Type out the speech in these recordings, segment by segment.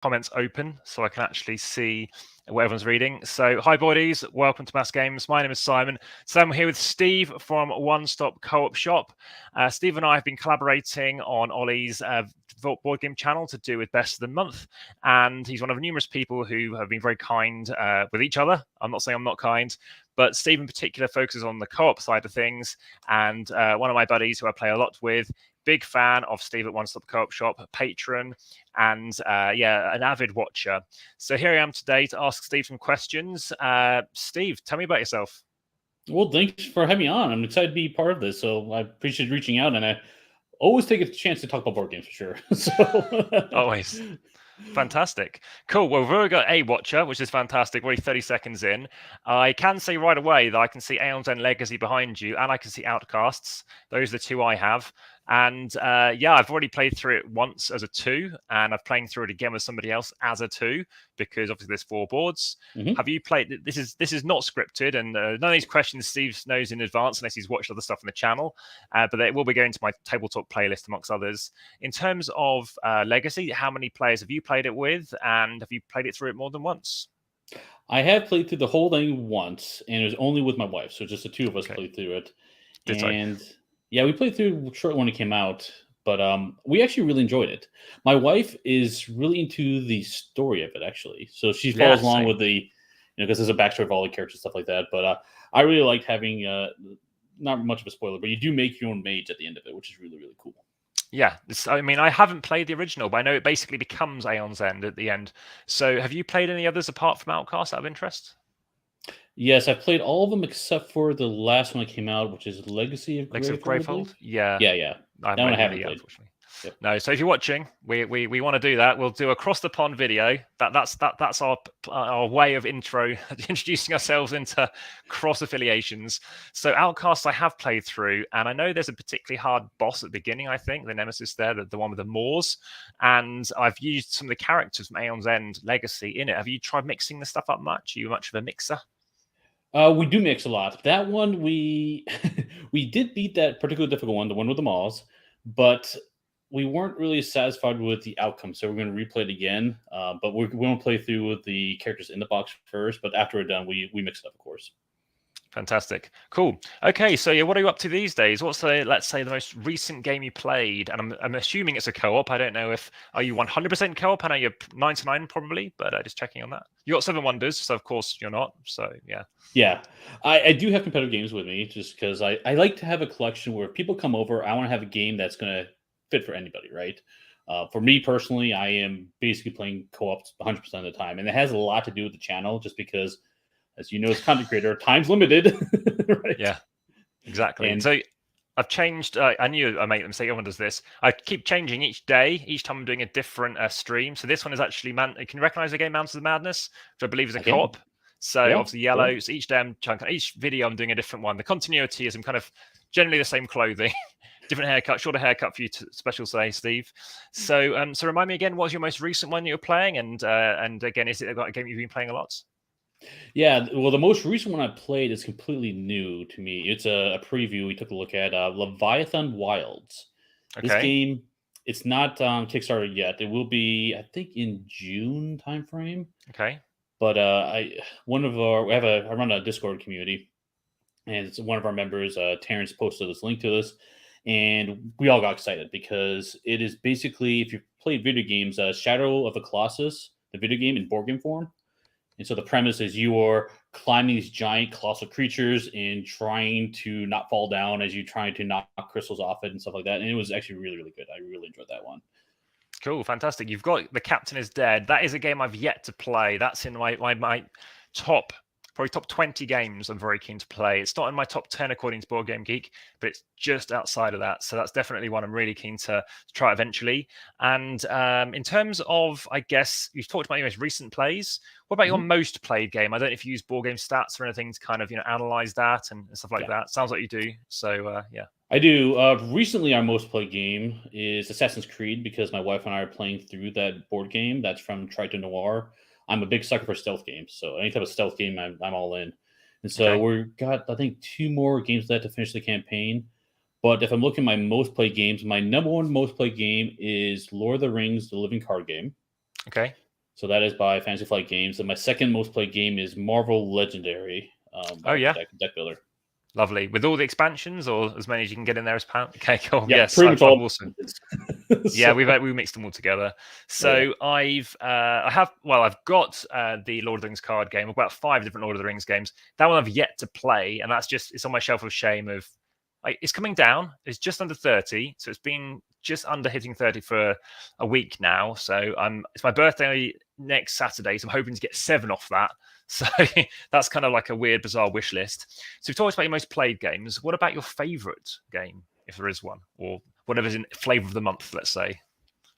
comments open so I can actually see what everyone's reading. So, hi, buddies. Welcome to AmassGames. My name is Simon. So, I'm here with Steve from One Stop Co-op Shop. Steve and I have been collaborating on Ollie's board game channel to do with Best of the Month. And he's one of numerous people who have been very kind with each other. I'm not saying I'm not kind, but Steve in particular focuses on the co-op side of things. And one of my buddies who I play a lot with, big fan of Steve at One Stop Co-op Shop, patron, and an avid watcher. So here I am today to ask Steve some questions. Steve, tell me about yourself. Well, thanks for having me on. I'm excited to be part of this. So I appreciate reaching out, and I always take a chance to talk about board games for sure. Always. Fantastic. Cool. Well, we've already got a watcher, which is fantastic. We're 30 seconds in. I can say right away that I can see Aeon's End Legacy behind you, and I can see Outcasts. Those are the two I have. And I've already played through it once as a 2, and I've played through it again with somebody else as a 2, because obviously there's 4 boards. Mm-hmm. Have you played? This is not scripted, and none of these questions Steve knows in advance unless he's watched other stuff on the channel. But it will be going to my tabletop playlist amongst others. In terms of Legacy, how many players have you played it with, and have you played it through it more than once? I have played through the whole thing once, and it was only with my wife, so just the 2 of us played through it. And yeah, we played through short when it came out, but we actually really enjoyed it. My wife is really into the story of it, actually. So she follows along with the, because there's a backstory of all the characters, stuff like that. But I really liked having, not much of a spoiler, but you do make your own mage at the end of it, which is really, really cool. Yeah, I haven't played the original, but I know it basically becomes Aeon's End at the end. So have you played any others apart from Outcast out of interest? Yes, I've played all of them except for the last one that came out, which is Legacy of Greyfold. Yeah. That one I haven't played. Unfortunately. Yep. No, so if you're watching, we want to do that. We'll do a cross the pond video. That's our way of introducing ourselves into cross affiliations. So Outcasts I have played through, and I know there's a particularly hard boss at the beginning. I think the nemesis there, the one with the Moors, and I've used some of the characters from Aeon's End Legacy in it. Have you tried mixing the stuff up much? Are you much of a mixer? We do mix a lot. That one we did beat that particularly difficult one, the one with the Moors, but we weren't really satisfied with the outcome, so we're going to replay it again. But we're going to play through with the characters in the box first. But after we're done, we mix it up, of course. Fantastic. Cool. Okay, so yeah, what are you up to these days? What's let's say the most recent game you played? And I'm assuming it's a co-op. I don't know are you 100% co-op? I know you're 99 probably, but just checking on that. You got 7 Wonders, so of course you're not. So yeah. Yeah, I do have competitive games with me just because I like to have a collection where people come over. I want to have a game that's going to fit for anybody, right? For me personally, I am basically playing co-ops 100% of the time, and it has a lot to do with the channel just because, as you know, as content creator, time's limited. Right? Yeah, exactly. And so I've changed. I knew I make the mistake. Everyone does this. I keep changing each day. Each time I'm doing a different stream. So this one is actually Can you recognize the game Mountains of Madness, which I believe is a co-op? So obviously yellow. So each day each video I'm doing a different one. The continuity is I'm kind of generally the same clothing. Different haircut, shorter haircut for you to special say, Steve. So remind me again, what was your most recent one you were playing? And again, is it a game you've been playing a lot? Yeah, well, the most recent one I played is completely new to me. It's a preview we took a look at, Leviathan Wilds. Okay. This game, it's not on Kickstarter yet. It will be, I think, in June timeframe. Okay. But I run a Discord community, and it's one of our members, Terrence, posted this link to this, and we all got excited because it is basically, if you've played video games, Shadow of the Colossus, the video game in board game form. And so the premise is you are climbing these giant colossal creatures and trying to not fall down as you're trying to knock crystals off it and stuff like that. And it was actually really, really good. I really enjoyed that one. Cool, fantastic. You've got The Captain is Dead. That is a game I've yet to play. That's in my top 20 games I'm very keen to play. It's not in my top 10 according to Board Game Geek, but it's just outside of that. So that's definitely one I'm really keen to try eventually. And in terms of, I guess, you've talked about your most recent plays. What about your most played game? I don't know if you use Board Game Stats or anything to kind of, analyze that and stuff like that. Sounds like you do. So, yeah. I do. Recently, our most played game is Assassin's Creed because my wife and I are playing through that board game. That's from Triton Noir. I'm a big sucker for stealth games, so any type of stealth game, I'm all in. And so we've got, I think, 2 more games left to finish the campaign. But if I'm looking at my most played games, my number 1 most played game is Lord of the Rings, the Living Card Game. Okay. So that is by Fantasy Flight Games. And my second most played game is Marvel Legendary. Oh yeah, deck builder. Lovely. With all the expansions, or as many as you can get in there as pound. Okay, cool. Yeah, Yes, pretty much all. Awesome. So. Yeah, we mixed them all together. So I've got the Lord of the Rings card game. I've got 5 different Lord of the Rings games. That one I've yet to play, and it's on my shelf of shame. It's coming down. It's just under 30, so it's been just under hitting 30 for a week now. So it's my birthday next Saturday, so I'm hoping to get 7 off that. So that's kind of like a weird, bizarre wish list. So we've talked about your most played games. What about your favorite game, if there is one, or whatever's in flavor of the month, let's say?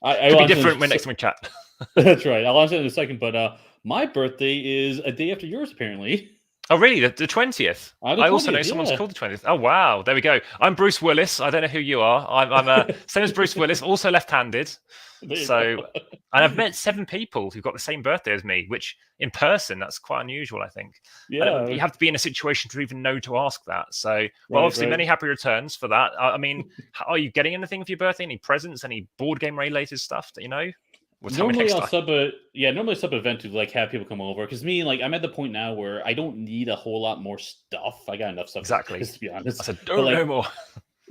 Could be different when next time we chat. That's right. I'll answer in a second, but my birthday is a day after yours, apparently. Oh, really? The 20th? I also know someone's called the 20th. Oh, wow. There we go. I'm Bruce Willis. I don't know who you are. I'm same as Bruce Willis, also left-handed. And I've met 7 people who've got the same birthday as me, which in person, that's quite unusual, I think. Yeah. You have to be in a situation to even know to ask that. So, obviously, many happy returns for that. I mean, are you getting anything for your birthday? Any presents? Any board game related stuff that you know? Normally I'll sub an event to like have people come over, because I'm at the point now where I don't need a whole lot more stuff. I got enough stuff. Exactly. To be honest, I said no more.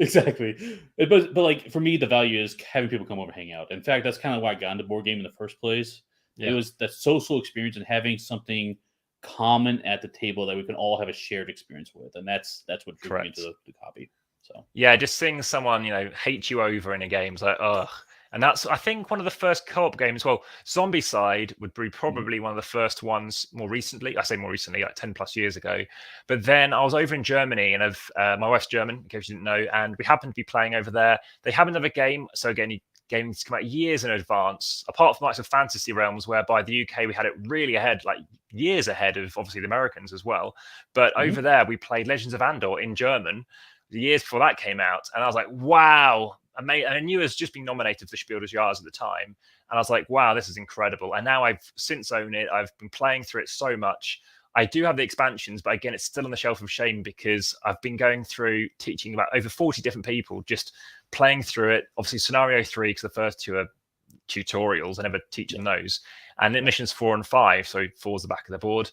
Exactly. But like for me, the value is having people come over, hang out. In fact, that's kind of why I got into board game in the first place. Yeah. It was that social experience and having something common at the table that we can all have a shared experience with, and that's what drew me to the copy. So yeah, just seeing someone hate you over in a game is like, ugh. And that's, I think, one of the first co-op games. Well, Zombicide would be probably one of the first ones more recently. I say more recently, like 10 plus years ago. But then I was over in Germany, and my wife's German, in case you didn't know, and we happened to be playing over there. They have another game. So again, games come out years in advance, apart from of Fantasy Realms, whereby the UK, we had it really ahead, like years ahead of obviously the Americans as well. But over there, we played Legends of Andor in German the years before that came out. And I was like, wow. And I knew it was just been nominated for Spiel des Jahres at the time. And I was like, wow, this is incredible. And now I've since owned it. I've been playing through it so much. I do have the expansions, but again, it's still on the shelf of shame because I've been going through teaching about over 40 different people, just playing through it. Obviously, Scenario 3, because the first 2 are tutorials. I never teach them those. And missions 4 and 5. So 4 is the back of the board.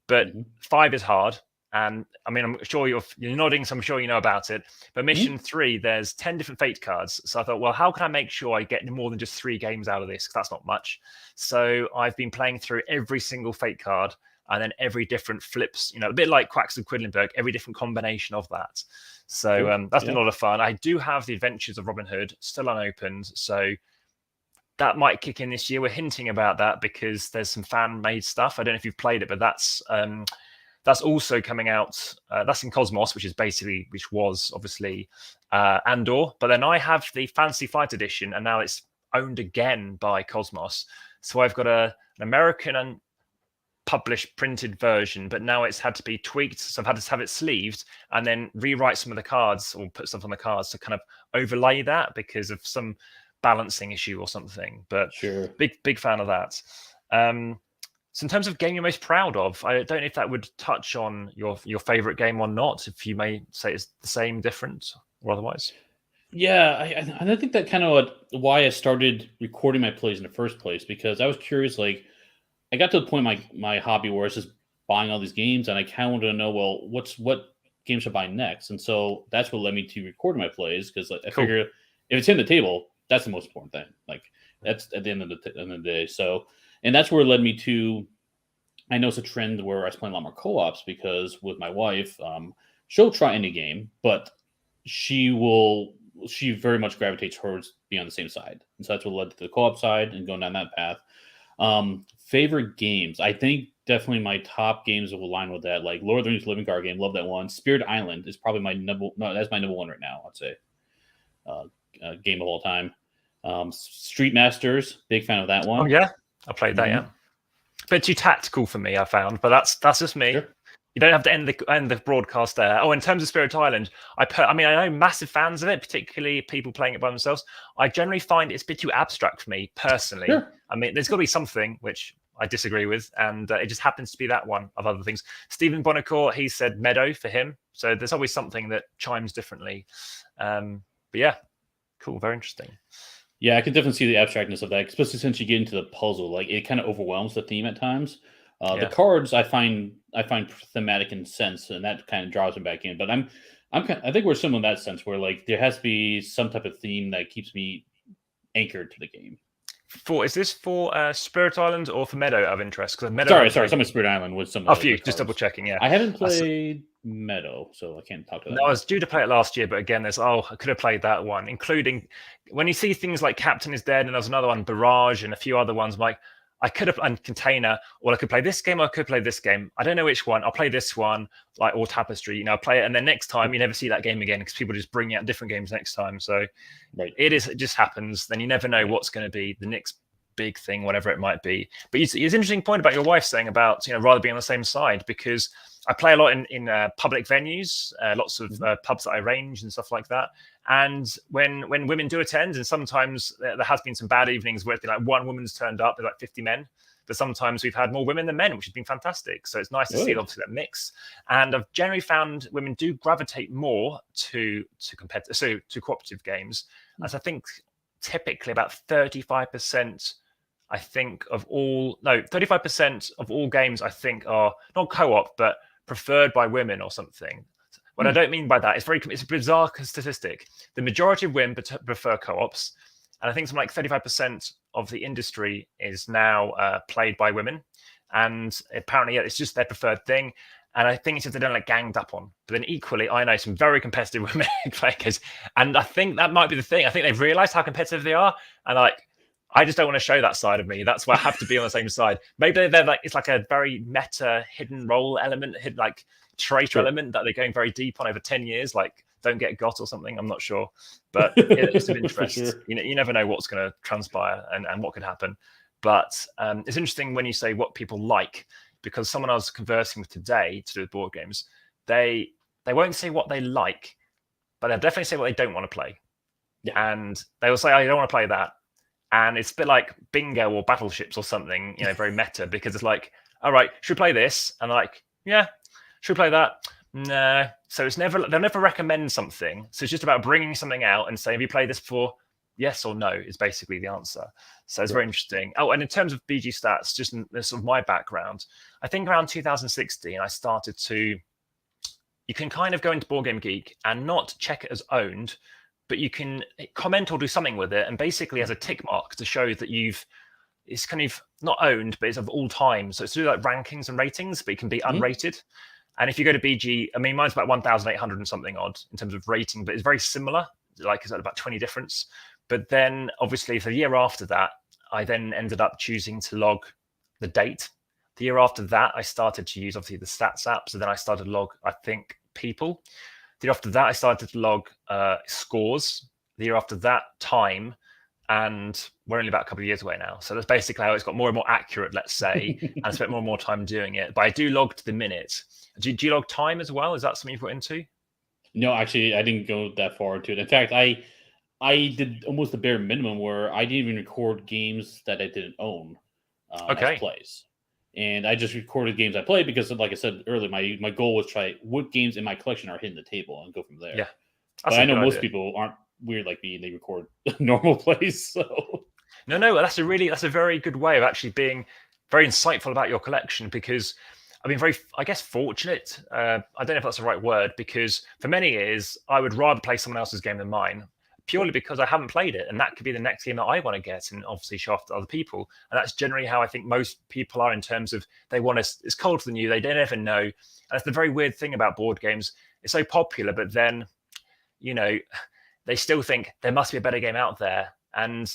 But 5 is hard. And I mean, I'm sure you're nodding, so I'm sure you know about it. But mission 3, there's 10 different fate cards. So I thought, well, how can I make sure I get more than just 3 games out of this? Because that's not much. So I've been playing through every single fate card and then every different flips, a bit like Quacks of Quedlinburg, every different combination of that. So that's been a lot of fun. I do have the Adventures of Robin Hood still unopened. So that might kick in this year. We're hinting about that because there's some fan-made stuff. I don't know if you've played it, but that's also coming out. That's in Cosmos, which was obviously Andor. But then I have the Fantasy Flight Edition, and now it's owned again by Cosmos. So I've got an American and published printed version, but now it's had to be tweaked. So I've had to have it sleeved and then rewrite some of the cards or put stuff on the cards to kind of overlay that because of some balancing issue or something. But sure, big fan of that. So in terms of game you're most proud of, I don't know if that would touch on your favorite game or not, if you may say it's the same, different, or otherwise. Yeah, I think that kind of why I started recording my plays in the first place, because I was curious. Like, I got to the point my hobby where I was just buying all these games, and I kind of wanted to know, well, what games should I buy next? And so that's what led me to recording my plays, because I figure if it's in the table, that's the most important thing. Like, that's at the end of the day. So. And that's where it led me to, I know it's a trend where I was playing a lot more co-ops, because with my wife, she'll try any game, but she very much gravitates towards being on the same side. And so that's what led to the co-op side and going down that path. Favorite games, I think definitely my top games will align with that. Like Lord of the Rings Living Card Game, love that one. Spirit Island is probably that's my number one right now, I'd say. Game of all time. Street Masters, big fan of that one. Oh, yeah. I played that, yeah. Bit too tactical for me, I found, but that's just me. Sure. You don't have to end the broadcast there. Oh, in terms of Spirit Island, I know massive fans of it, particularly people playing it by themselves. I generally find it's a bit too abstract for me personally. Sure. I mean, there's got to be something which I disagree with, and it just happens to be that one of other things. Stephen Bonacore, he said Meadow for him, so there's always something that chimes differently. But yeah, cool, very interesting. Yeah, I can definitely see the abstractness of that, especially since you get into the puzzle. Like it kind of overwhelms the theme at times. The Yeah. cards I find thematic in sense, and that kind of draws me back in. But I think we're similar in that sense, where like there has to be some type of theme that keeps me anchored to the game. Is this for Spirit Island or for Meadow out of interest? Because Meadow I Sorry, haven't sorry. played. Some of Spirit Island with some Oh, of for the you, just double cards. checking. Yeah, I haven't I, s- played Meadow, so I can't talk to that no, I one. was due to play it last year, but again, I could have played that one, including when you see things like Captain is Dead, and there's another one, Barrage, and a few other ones. I'm like, I could have and Container, or I could play this game, or I could play this game. I don't know which one. I'll play this one, like or Tapestry. I'll play it, and then next time you never see that game again because people just bring out different games next time. So Right. it just happens. Then you never know Yeah. what's going to be the next big thing, whatever it might be. But it's an interesting point about your wife saying about rather being on the same side, because I play a lot in public venues, lots of Mhm. pubs that I arrange and stuff like that. And when women do attend, and sometimes there has been some bad evenings where it's been like one woman's turned up, there's like 50 men. But sometimes we've had more women than men, which has been fantastic. So it's nice to see Good. obviously that mix. And I've generally found women do gravitate more to cooperative games, Hmm. as I think typically about 35%. I think of all no 35% of all games I think are not co-op but preferred by women or something. What I Hmm. don't mean by that, it's a bizarre statistic. The majority of women prefer co-ops, and I think something like 35% of the industry is now played by women, and apparently yeah, it's just their preferred thing. And I think it's just they don't like ganged up on. But then equally, I know some very competitive women players, and I think that might be the thing. I think they've realised how competitive they are, and like I just don't want to show that side of me. That's why I have to be on the same side. Maybe they're like it's like a very meta hidden role element, hidden like traitor Sure. element that they're going very deep on over 10 years, like don't get got or something. I'm not sure. But it's of For interest. sure. You never know what's going to transpire and what could happen. But it's interesting when you say what people like, because someone I was conversing with today to do with board games, they won't say what they like, but they'll definitely say what they don't want to play. Yeah. And they will say, I don't want to play that. And it's a bit like bingo or battleships or something, very meta, because it's like, all right, should we play this? And they're like, yeah, should we play that? No. So they'll never recommend something. So it's just about bringing something out and saying, have you played this before? Yes or no is basically the answer. So it's very Correct. interesting. Oh, and in terms of BG stats, just in sort of my background, I think around 2016, I started to, you can kind of go into Board Game Geek and not check it as owned, but you can comment or do something with it, and basically as a tick mark to show that it's kind of not owned, but it's of all time. So it's to do like rankings and ratings, but it can be Mhm. unrated. And if you go to BG, I mean, mine's about 1,800 and something odd in terms of rating, but it's very similar. Like it's at about 20 difference. But then obviously for the year after that, I then ended up choosing to log the date. The year after that, I started to use obviously the stats app. So then I started to log, I think, people. The year after that, I started to log scores. The year after that, time. And we're only about a couple of years away now. So that's basically how it's got more and more accurate, let's say, and I spent more and more time doing it. But I do log to the minute. Do you log time as well? Is that something you've got into? No, actually, I didn't go that far into it. In fact, I did almost the bare minimum where I didn't even record games that I didn't own as Okay. plays, and I just recorded games I played because, like I said earlier, my goal was try what games in my collection are hitting the table and go from there. Yeah, that's But a I know good most idea. people aren't weird like me and they record normal plays. So No, that's a very good way of actually being very insightful about your collection, because I've been very, I guess, fortunate. I don't know if that's the right word, because for many years I would rather play someone else's game than mine, sure. purely because I haven't played it, and that could be the next game that I want to get, and obviously show off to other people. And that's generally how I think most people are in terms of they want to. It's cold to the new. They don't ever know. And that's the very weird thing about board games. It's so popular, but then you know they still think there must be a better game out there. And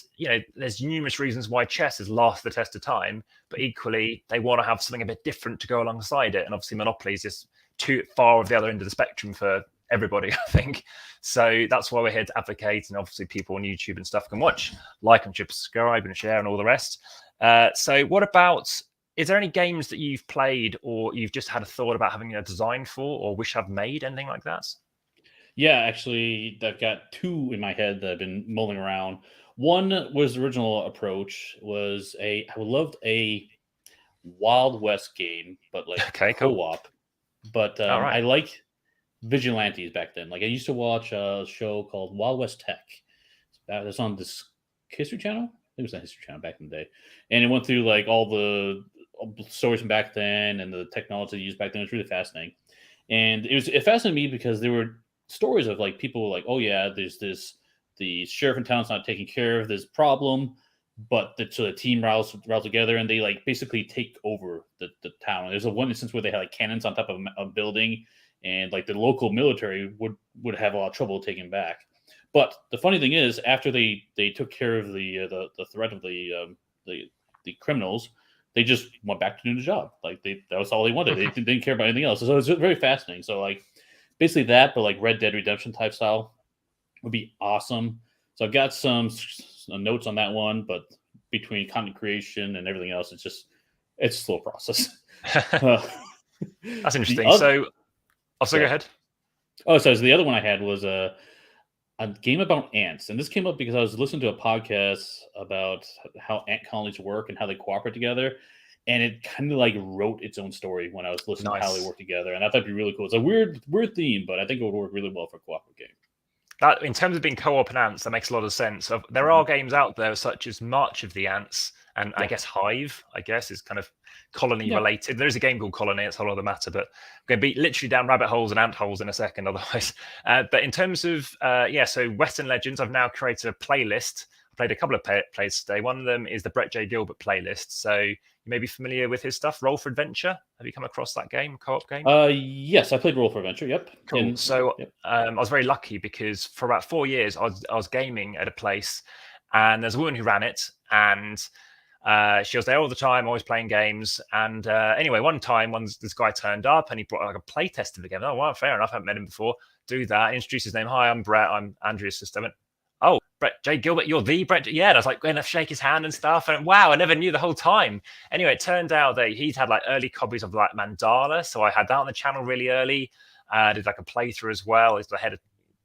there's numerous reasons why chess has lasted the test of time, but equally they want to have something a bit different to go alongside it. And obviously, Monopoly is just too far of the other end of the spectrum for everybody, I think. So that's why we're here to advocate, and obviously people on YouTube and stuff can watch, like and subscribe and share and all the rest. So what about? Is there any games that you've played or you've just had a thought about having a design for or wish I've made, anything like that? Yeah, actually, I've got two in my head that I've been mulling around. One was the original approach was I loved a Wild West game, but like Okay, cool. co-op. But All right. I liked vigilantes back then. Like I used to watch a show called Wild West Tech. That's on History Channel. It was a History Channel back in the day, and it went through like all the stories from back then and the technology used back then. It was really fascinating, and it fascinated me because there were stories of like people like, oh yeah, there's the sheriff in town's not taking care of this problem, but so the team rallies together and they like basically take over the town. There's one instance where they had like cannons on top of a building, and like the local military would have a lot of trouble taking back. But the funny thing is, after they took care of the threat of the criminals, they just went back to doing the job. Like that was all they wanted. They didn't care about anything else. So it's very fascinating. So like basically that, but like Red Dead Redemption type style would be awesome. So I've got some notes on that one, but between content creation and everything else, it's a slow process. That's interesting. So go ahead. Oh, so the other one I had was a game about ants, and this came up because I was listening to a podcast about how ant colonies work and how they cooperate together, and it kind of like wrote its own story when I was listening to how they work together, and I thought it'd be really cool. It's a weird theme, but I think it would work really well for a cooperative game. That, in terms of being co-op and ants, that makes a lot of sense. There are games out there such as March of the Ants, and I guess Hive, is kind of colony related. There is a game called Colony, it's a whole other matter, but I'm going to be literally down rabbit holes and ant holes in a second otherwise. But in terms of, so Western Legends, I've now created a playlist. I played a couple of plays today. One of them is the Brett J. Gilbert playlist. So you may be familiar with his stuff. Roll for Adventure. Have you come across that game, co-op game? Yes, I played Roll for Adventure. Yep. Cool. So I was very lucky because for about 4 years, I was gaming at a place, and there's a woman who ran it, and she was there all the time, always playing games. And anyway, one time, this guy turned up and he brought like a play test of the game. Oh, wow, fair enough. I haven't met him before. Do that. Introduce his name. Hi, I'm Brett. I'm Andrea's sister. I went, oh, Brett J. Gilbert, you're the Brett. Yeah. And I was like going to shake his hand and stuff. And wow, I never knew the whole time. Anyway, it turned out that he'd had like early copies of like Mandala. So I had that on the channel really early. I did like a playthrough as well. It's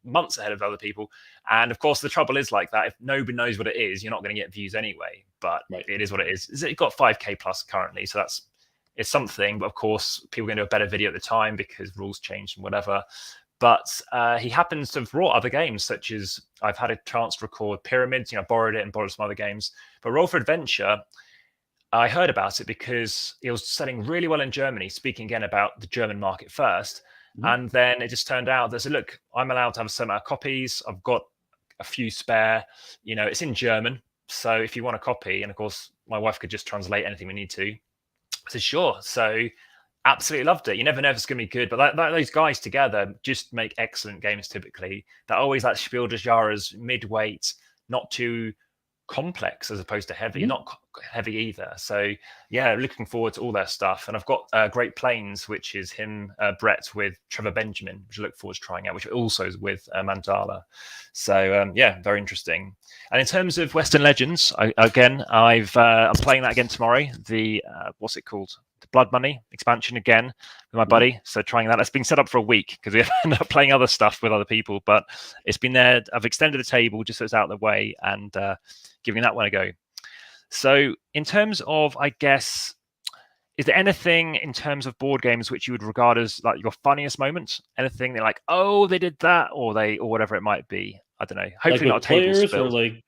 months ahead of other people. And of course, the trouble is like that. If nobody knows what it is, you're not going to get views anyway. But It is what it is. It's got 5K plus currently. So it's something. But of course, people are going to do a better video at the time because rules changed and whatever. But he happens to have brought other games, such as I've had a chance to record Pyramids. I borrowed it and borrowed some other games. But Roll for Adventure, I heard about it because it was selling really well in Germany, speaking again about the German market first. And then it just turned out that, look, I'm allowed to have a certain amount of copies. I've got a few spare. It's in German. So if you want a copy, and of course, my wife could just translate anything we need to. I said, sure. So absolutely loved it. You never know if it's going to be good, but those guys together just make excellent games typically. They're always like Spiel des Jahres, mid-weight, not too complex as opposed to heavy, not heavy either. So yeah, looking forward to all their stuff. And I've got Great Plains, which is him, Brett, with Trevor Benjamin, which I look forward to trying out, which also is with Mandala. So very interesting. And in terms of Western Legends, I'm playing that again tomorrow. The what's it called? The Blood Money expansion again with my buddy. So trying that. It's been set up for a week because we ended up playing other stuff with other people, but it's been there. I've extended the table just so it's out of the way and giving that one a go. So in terms of, I guess, is there anything in terms of board games which you would regard as like your funniest moment? Anything they're like, oh, they did that, or whatever it might be? I don't know. Hopefully like not a table players spill. Or like,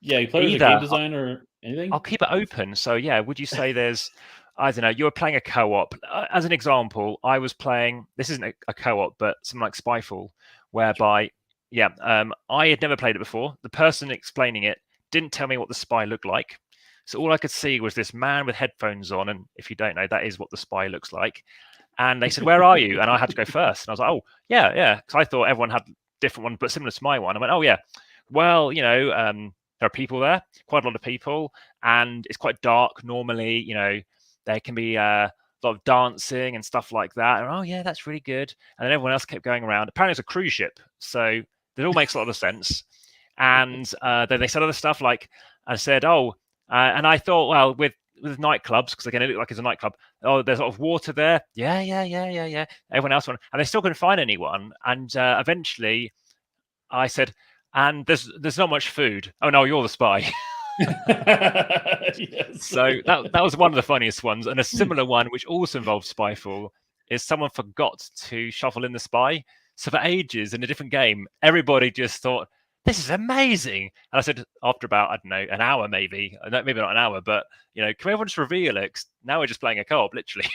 players or game design or anything. I'll keep it open. So yeah, would you say there's, I don't know, you were playing a co-op. As an example, I was playing, this isn't a co-op, but something like Spyfall, whereby, I had never played it before. The person explaining it didn't tell me what the spy looked like. So all I could see was this man with headphones on. And if you don't know, that is what the spy looks like. And they said, where are you? And I had to go first. And I was like, oh, yeah. Because I thought everyone had different one, but similar to my one. I went, oh, yeah. Well, there are people there, quite a lot of people. And it's quite dark normally. There can be a lot of dancing and stuff like that. And, oh, yeah, that's really good. And then everyone else kept going around. Apparently it's a cruise ship. So it all makes a lot of sense. And then they said other stuff like, I said, and I thought, well, with nightclubs, because again, it looked like it's a nightclub. Oh, there's a lot of water there. Yeah. Everyone else went, and they still couldn't find anyone. And eventually I said, and there's not much food. Oh, no, you're the spy. Yes. So that was one of the funniest ones. And a similar one, which also involved Spyfall, is someone forgot to shuffle in the spy. So for ages in a different game, everybody just thought this is amazing. And I said, after about, I don't know, an hour maybe not an hour, but, can everyone just reveal it? 'Cause now we're just playing a co-op, literally.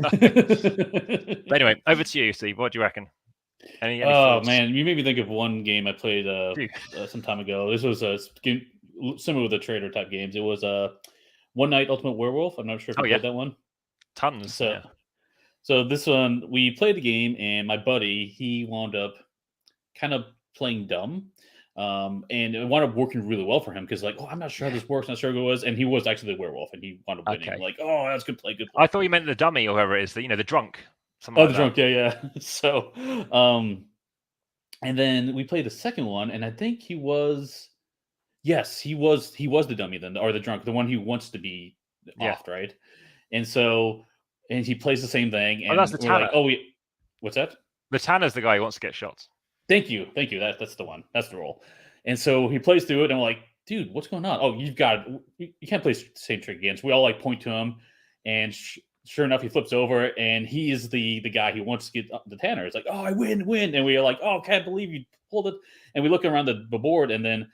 But anyway, over to you, Steve. What do you reckon? Any Oh thoughts? man, you made me think of one game I played some time ago. This was a game similar with the trader type games. It was One Night Ultimate Werewolf. I'm not sure if you Oh, yeah. played that one. Tons. So, Yeah. so this one we played the game, and my buddy he wound up kind of playing dumb, and it wound up working really well for him because like, oh, I'm not sure how this works, not sure who it was, and he was actually the werewolf, and he wound up winning. Okay. Like, oh, that's good play, good I play. thought you meant the dummy or whoever it is, the drunk. Something Oh, like the that. drunk, yeah. So, and then we played the second one, and I think he was, yes, he was the dummy then, or the drunk, the one who wants to be Yeah. offed, right? And so, and he plays the same thing, Oh, that's and the we're like, Tanner. oh, what's that? The Tanner's the guy who wants to get shot. Thank you. That's the one. That's the role. And so he plays through it, and we're like, dude, what's going on? Oh, you've got it. You can't play the same trick again. So we all like point to him, and sure enough, he flips over, and he is the guy who wants to get the Tanner. It's like, oh, I win, and we are like, oh, can't believe you pulled it. And we look around the board, and then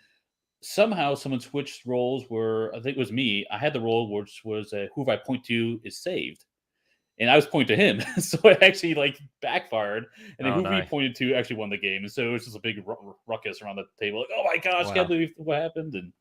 somehow someone switched roles. Where I think it was me. I had the role which was whoever I point to is saved. And I was pointing to him, so it actually like backfired. And then Oh, who we no. pointed to actually won the game, and so it was just a big ruckus around the table. Like, oh my gosh, Wow. can't believe what happened! And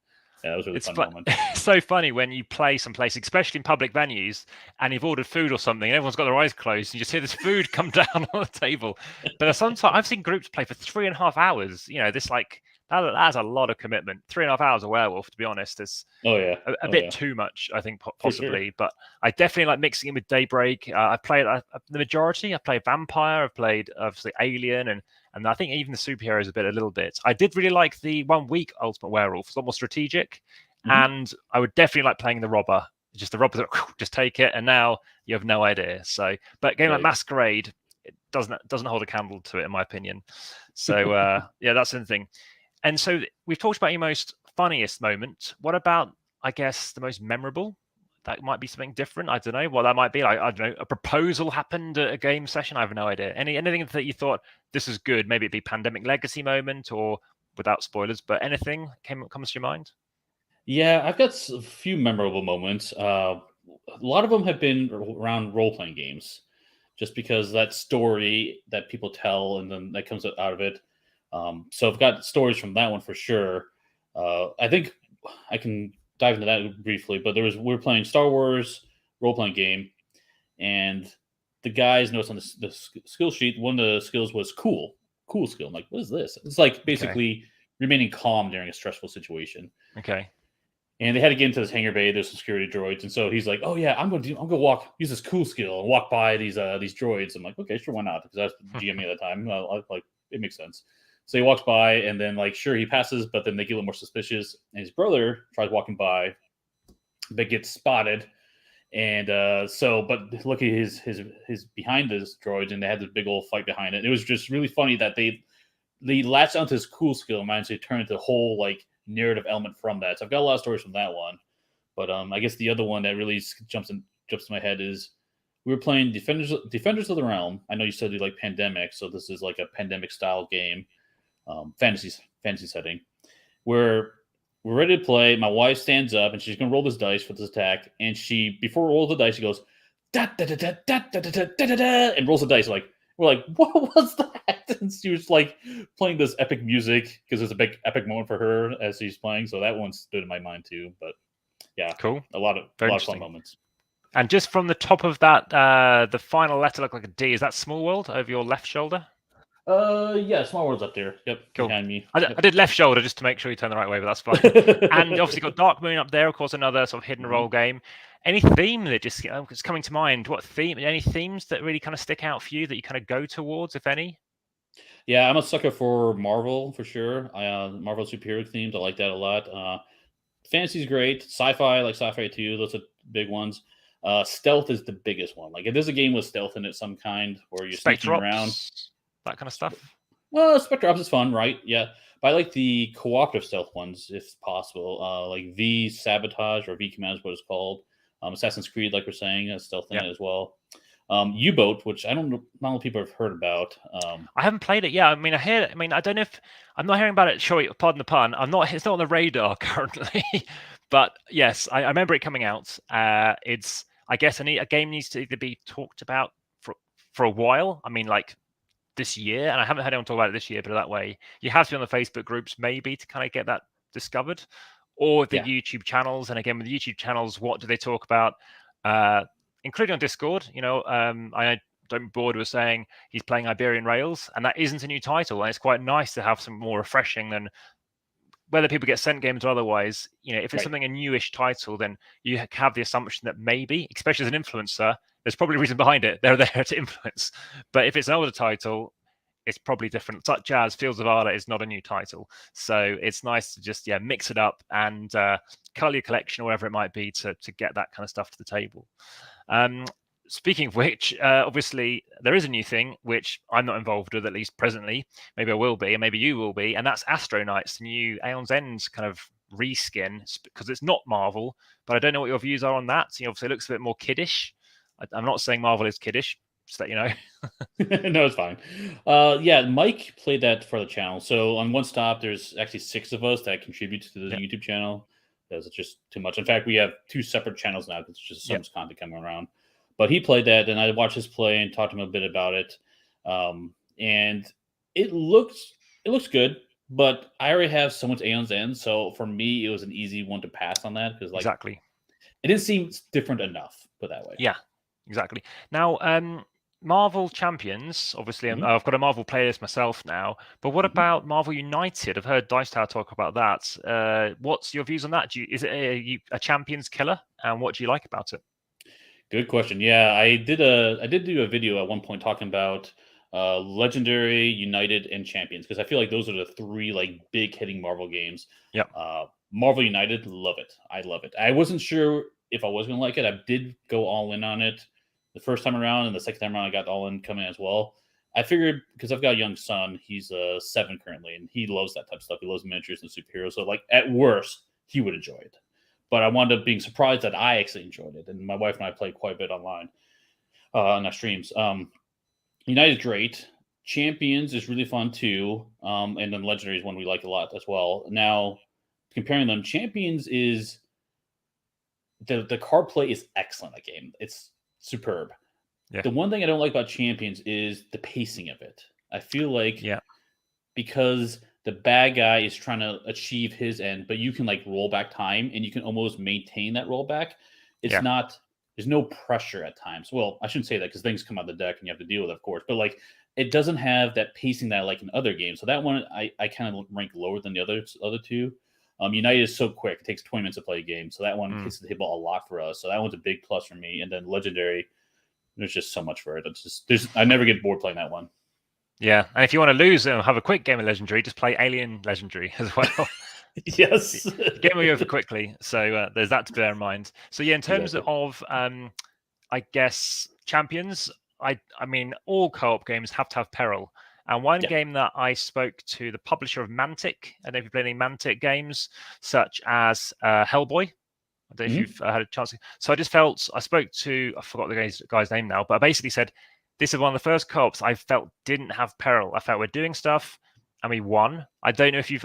yeah, that was a really fun moment. It's so funny when you play someplace, especially in public venues, and you've ordered food or something, and everyone's got their eyes closed, and you just hear this food come down on the table. But sometimes I've seen groups play for 3.5 hours. This like that's a lot of commitment. 3.5 hours a werewolf, to be honest, is Oh yeah, a bit too much, I think, for sure. possibly. But I definitely like mixing it with Daybreak. I played the majority. I played Vampire. I've played obviously Alien, and I think even the superheroes a little bit. I did really like the 1 week Ultimate Werewolf. It's a lot more strategic, and I would definitely like playing the Robber. Just the Robber that just take it, and now you have no idea. So, but a game like Masquerade, it doesn't hold a candle to it, in my opinion. So yeah, that's the thing. And so we've talked about your most funniest moment. What about, I guess, the most memorable? That might be something different. I don't know what that might be. Like, I don't know, a proposal happened at a game session. I have no idea. Anything that you thought this is good? Maybe it be Pandemic Legacy moment, or without spoilers, but anything comes to your mind? Yeah, I've got a few memorable moments. A lot of them have been around role playing games, just because that story that people tell and then that comes out of it. So I've got stories from that one for sure. I think I can dive into that briefly, but we were playing Star Wars role playing game, and the guys noticed on the skill sheet one of the skills was cool skill. I'm like, what is this? It's like basically remaining calm during a stressful situation. Okay. And they had to get into this hangar bay. There's some security droids, and so he's like, "Oh yeah, I'm gonna use this cool skill and walk by these droids." I'm like, "Okay, sure, why not?" Because I was GMing at the time. Like, it makes sense. So he walks by, and then like, sure, he passes, but then they get a little more suspicious. And his brother tries walking by, but gets spotted. And but look at his behind this droids, and they had this big old fight behind it. It was just really funny that they latched onto his cool skill and managed to turn into a whole like narrative element from that. So I've got a lot of stories from that one. But I guess the other one that really jumps to my head is we were playing Defenders of the Realm. I know you said you like Pandemic, so this is like a Pandemic style game, fantasy setting, where we're ready to play. My wife stands up and she's gonna roll this dice for this attack, and before we roll the dice, she goes da da da da da da da da da da and rolls the dice. Like, we're like, what was that? And she was like playing this epic music because it's a big epic moment for her as she's playing. So that one stood in my mind too. But yeah, Cool. a lot of fun moments. And just from the top of that, the final letter looked like a D. Is that Small World over your left shoulder? Yeah, Small World's up there. Yep, cool. Behind me. I did left shoulder just to make sure you turn the right way, but that's fine. And you obviously got Dark Moon up there, of course, another sort of hidden role game. Any theme that just is coming to mind? What theme? Any themes that really kind of stick out for you that you kind of go towards, if any? Yeah, I'm a sucker for Marvel for sure. Marvel superhero themes, I like that a lot. Fantasy's great. Sci-fi, like sci-fi too. Those are big ones. Stealth is the biggest one. Like if there's a game with stealth in it, some kind, where you're sneaking around, that kind of stuff. Well, Spectre Ops is fun, right? Yeah, but I like the cooperative stealth ones if possible. Like V Sabotage or V Command is what it's called. Assassin's Creed, like we're saying, has stealth in it as well. U-Boat, which I don't know, not a lot of people have heard about. I haven't played it yet. I mean, I don't know if I'm not hearing about it. Sorry, pardon the pun. It's not on the radar currently. But yes, I remember it coming out. It's, I guess, a game needs to either be talked about for a while. I mean, like this year, and I haven't heard anyone talk about it this year. But that way, you have to be on the Facebook groups maybe to kind of get that discovered, or the YouTube channels. And again, with the YouTube channels, what do they talk about? Including on Discord, I don't bored was saying he's playing Iberian Rails, and that isn't a new title, and it's quite nice to have some more refreshing than whether people get sent games or otherwise. If it's something a newish title, then you have the assumption that maybe, especially as an influencer, there's probably a reason behind it. They're there to influence. But if it's an older title, it's probably different. Such as Fields of Ardor is not a new title, so it's nice to just mix it up and color your collection or whatever it might be to get that kind of stuff to the table. Speaking of which, obviously there is a new thing which I'm not involved with, at least presently. Maybe I will be, and maybe you will be, and that's Astro Knights, the new Aeon's End kind of reskin, because it's not Marvel. But I don't know what your views are on that. Obviously it looks a bit more kiddish. I'm not saying Marvel is kiddish, just that you know. No, it's fine. Mike played that for the channel. So on One Stop, there's actually 6 of us that contribute to the YouTube channel. Because it's just too much. In fact, we have 2 separate channels now because there's just so much content coming around. But he played that, and I watched his play and talked to him a bit about it. And it looks good, but I already have so much Aeon's End, so for me, it was an easy one to pass on that because exactly, it didn't seem different enough. Put that way. Yeah, exactly. Now, Marvel Champions, obviously, I've got a Marvel playlist myself now. But what about Marvel United? I've heard Dice Tower talk about that. What's your views on that? Is it a Champions killer? And what do you like about it? Good question. Yeah, I did do a video at one point talking about Legendary, United, and Champions because I feel like those are the 3 big hitting Marvel games. Yeah. Marvel United, love it. I love it. I wasn't sure if I was going to like it. I did go all in on it the first time around, and the second time around, I got all in coming as well. I figured because I've got a young son, he's 7 currently, and he loves that type of stuff. He loves miniatures and superheroes. So, at worst, he would enjoy it. But I wound up being surprised that I actually enjoyed it. And my wife and I played quite a bit online on our streams. United's great. Champions is really fun too. And then Legendary is one we like a lot as well. Now, comparing them, Champions is the card play is excellent. That game, it's superb. Yeah. The one thing I don't like about Champions is the pacing of it. I feel like because the bad guy is trying to achieve his end, but you can roll back time and you can almost maintain that rollback. It's not, there's no pressure at times. Well, I shouldn't say that because things come out the deck and you have to deal with it, of course, but it doesn't have that pacing that I like in other games. So that one, I kind of rank lower than the other 2. United is so quick. It takes 20 minutes to play a game. So that one hits the table a lot for us. So that one's a big plus for me. And then Legendary, there's just so much for it. I never get bored playing that one. Yeah, and if you want to lose and have a quick game of Legendary, just play Alien Legendary as well. Yes. Get me over quickly. So there's that to bear in mind. So in terms of, I guess, Champions, I mean, all co-op games have to have peril. And one game that I spoke to the publisher of Mantic, I don't know if you've played any Mantic games, such as Hellboy. I don't know if you've had a chance. So I spoke to, I forgot the guy's name now, but I basically said, this is one of the first co-ops I felt didn't have peril. I felt we're doing stuff and we won. I don't know if you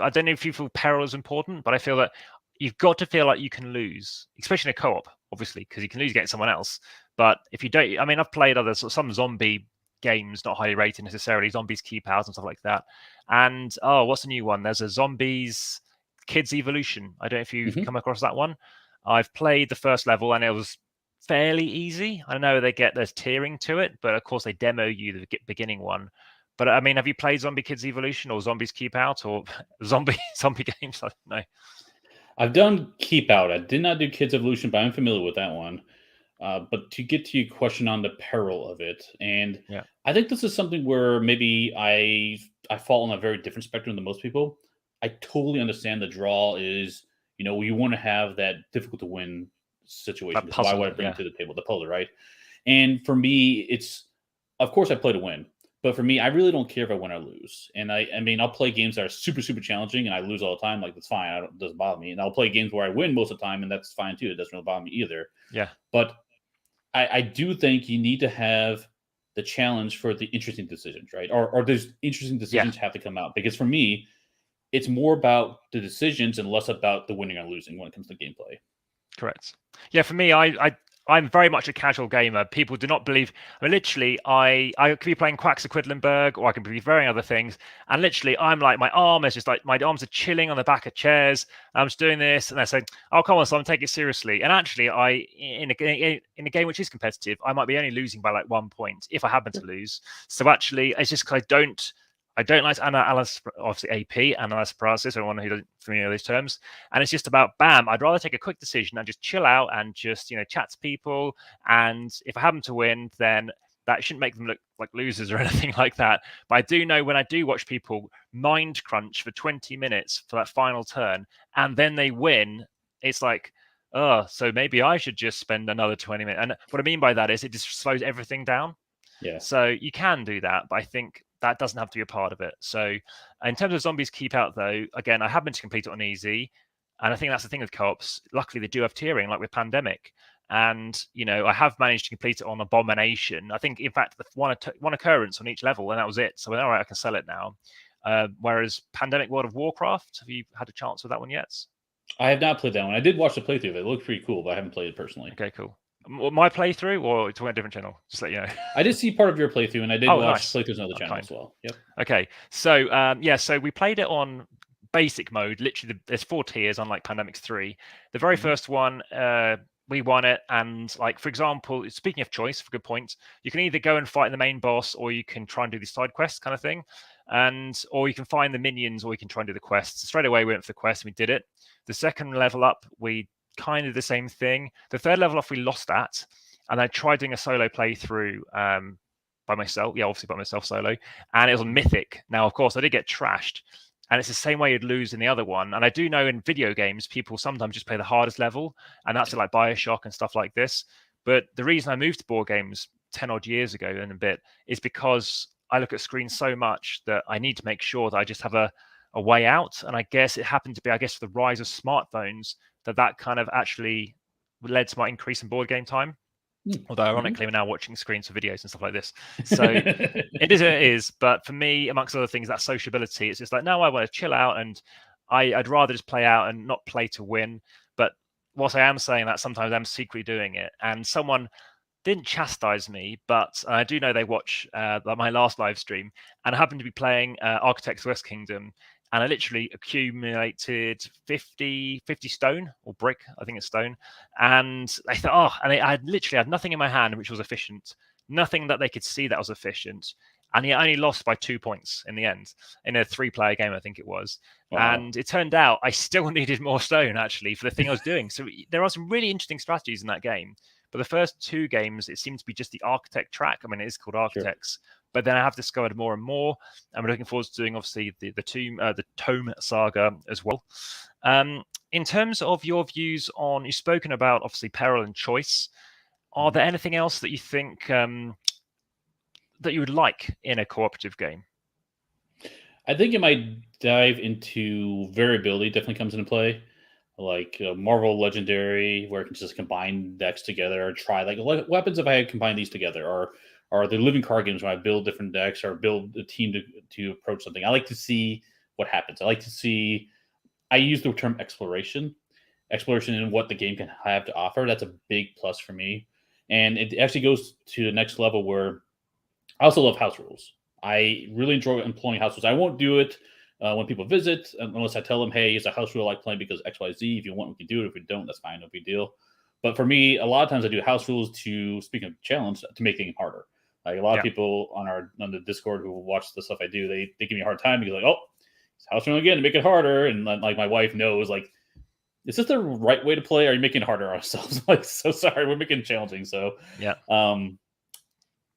feel peril is important, but I feel that you've got to feel like you can lose, especially in a co-op, obviously, because you can lose against someone else. But if you don't, I mean, I've played some zombie games, not highly rated necessarily, Zombies Keep Out and stuff like that. And what's the new one? There's a Zombies Kids Evolution. I don't know if you've come across that one. I've played the first level and it was fairly easy. I know there's tiering to it, but of course they demo you the beginning one. But I mean, have you played Zombie Kids Evolution or Zombies Keep Out or zombie games? I don't know. I've done Keep Out. I did not do Kids Evolution, but I'm familiar with that one. But to get to your question on the peril of it, and I think this is something where maybe I fall on a very different spectrum than most people. I totally understand the draw is, we want to have that difficult to win situation. Why would I bring it to the table? The puzzle, right? And for me, it's, of course I play to win, but for me, I really don't care if I win or lose. And I mean, I'll play games that are super, super challenging and I lose all the time. That's fine. It doesn't bother me. And I'll play games where I win most of the time and that's fine too. It doesn't really bother me either. Yeah. But I do think you need to have the challenge for the interesting decisions, right? Or there's interesting decisions have to come out, because for me, it's more about the decisions and less about the winning or losing when it comes to gameplay. Correct. Yeah, for me, I'm very much a casual gamer. People do not believe. I mean, literally, I could be playing Quacks of Quedlinburg, or I can be varying other things, and literally, I'm like, my arm is just like, my arms are chilling on the back of chairs. I'm just doing this, and they're saying, "Oh, come on, Simon, take it seriously." And actually, in a game which is competitive, I might be only losing by like 1 point if I happen to lose. So actually, it's just because I don't like analysis, obviously AP, analysis paralysis, everyone who doesn't familiar with those terms. And it's just about bam, I'd rather take a quick decision and just chill out and just, chat to people. And if I happen to win, then that shouldn't make them look like losers or anything like that. But I do know when I do watch people mind crunch for 20 minutes for that final turn and then they win, it's like, oh, so maybe I should just spend another 20 minutes. And what I mean by that is it just slows everything down. Yeah. So you can do that, but I think that doesn't have to be a part of it. So in terms of zombies keep out, though, again, I happen to complete it on easy. And I think that's the thing with co-ops. Luckily, they do have tiering, like with Pandemic. And, I have managed to complete it on Abomination. I think, in fact, one occurrence on each level, and that was it. So, all right, I can sell it now. Whereas Pandemic World of Warcraft, have you had a chance with that one yet? I have not played that one. I did watch the playthrough of it. It looked pretty cool, but I haven't played it personally. Okay, cool. My playthrough, or it's on a different channel? Just let you know. I did see part of your playthrough, and I did watch playthroughs on other channel as well. Yep. Okay, so so we played it on basic mode. Literally, there's 4 tiers, unlike Pandemic 3. The very first one, we won it, and like for example, speaking of choice, for good points, you can either go and fight the main boss, or you can try and do the side quests kind of thing, or you can find the minions, or you can try and do the quests. Straight away, we went for the quest, and we did it. The second level up, we kind of the same thing. The third level off, we lost that, and I tried doing a solo playthrough by myself. Yeah, obviously by myself solo, and it was on Mythic. Now, of course, I did get trashed, and it's the same way you'd lose in the other one. And I do know in video games, people sometimes just play the hardest level, and that's like BioShock and stuff like this. But the reason I moved to board games 10 odd years ago and a bit is because I look at screens so much that I need to make sure that I just have a way out. And I guess it happened to be, for the rise of smartphones, that kind of actually led to my increase in board game time. Although ironically, we're now watching screens for videos and stuff like this. So it is. But for me, amongst other things, that sociability, it's just like, no, I want to chill out, and I'd rather just play out and not play to win. But whilst I am saying that, sometimes I'm secretly doing it. And someone didn't chastise me, but I do know they watch my last live stream, and I happened to be playing Architects West Kingdom, and I literally accumulated 50 stone or brick. I think it's stone. And I thought, I literally had nothing in my hand which was efficient, nothing that they could see that was efficient. And he only lost by 2 points in the end, in a 3-player game, I think it was. Wow. And it turned out I still needed more stone, actually, for the thing I was doing. So there are some really interesting strategies in that game. But the first 2 games, it seemed to be just the Architect track. I mean, it is called Architects. Sure. But then I have discovered more and more, and we're looking forward to doing obviously the Tome saga as well. In terms of your views on, you've spoken about obviously peril and choice. Are there anything else that you think that you would like in a cooperative game? I think it might dive into variability. Definitely comes into play, like Marvel Legendary, where it can just combine decks together or try like weapons. If I combine these together, or the living card games when I build different decks or build a team to approach something. I like to see what happens. I use the term exploration in what the game can have to offer. That's a big plus for me. And it actually goes to the next level where I also love house rules. I really enjoy employing house rules. I won't do it when people visit unless I tell them, hey, it's a house rule I like playing because XYZ. If you want, we can do it. If we don't, that's fine. No big deal. But for me, a lot of times I do house rules to, speaking of challenge, to make things harder. Like a lot of people on the Discord who watch the stuff I do, they give me a hard time because like, oh, it's house rule again to make it harder. And like my wife knows, like, is this the right way to play? Or are you making it harder on ourselves? Like, so sorry, we're making it challenging. So yeah.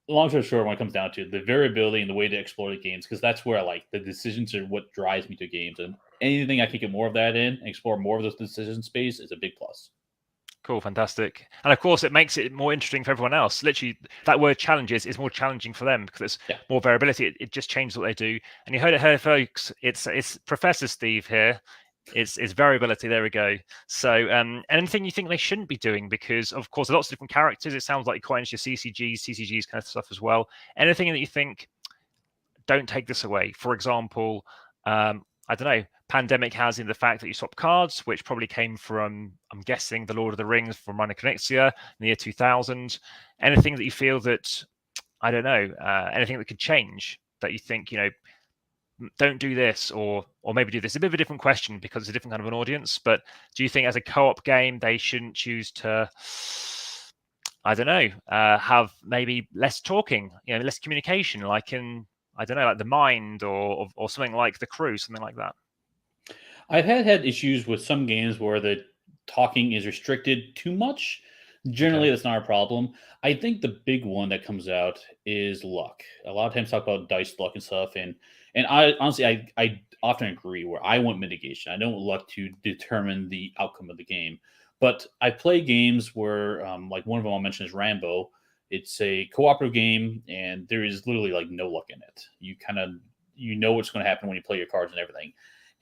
Long story short, when it comes down to the variability and the way to explore the games, because that's where I like the decisions are what drives me to games. And anything I can get more of that in and explore more of those decision space is a big plus. Cool, fantastic. And of course, it makes it more interesting for everyone else. Literally, that word challenges is more challenging for them because it's more variability. It just changes what they do. And you heard it here, folks. It's Professor Steve here. It's variability. There we go. So, anything you think they shouldn't be doing? Because of course, lots of different characters. It sounds like you're quite into your CCGs kind of stuff as well. Anything that you think don't take this away? For example, I don't know. Pandemic has in the fact that you swap cards, which probably came from, I'm guessing, the Lord of the Rings from Minor Connexia in the year 2000. Anything that you feel that I don't know, anything that could change that you think don't do this or maybe do this. A bit of a different question because it's a different kind of an audience. But do you think as a co-op game they shouldn't choose to, I don't know, have maybe less talking, less communication, like in I don't know, like the Mind or something like the Crew, something like that? I've had issues with some games where the talking is restricted too much. Generally, Okay. that's not a problem. I think the big one that comes out is luck. A lot of times talk about dice luck and stuff, and I honestly I often agree where I want mitigation. I don't want luck to determine the outcome of the game. But I play games where, like one of them I'll mention is Rambo. It's a cooperative game, and there is literally like no luck in it. You know what's going to happen when you play your cards and everything.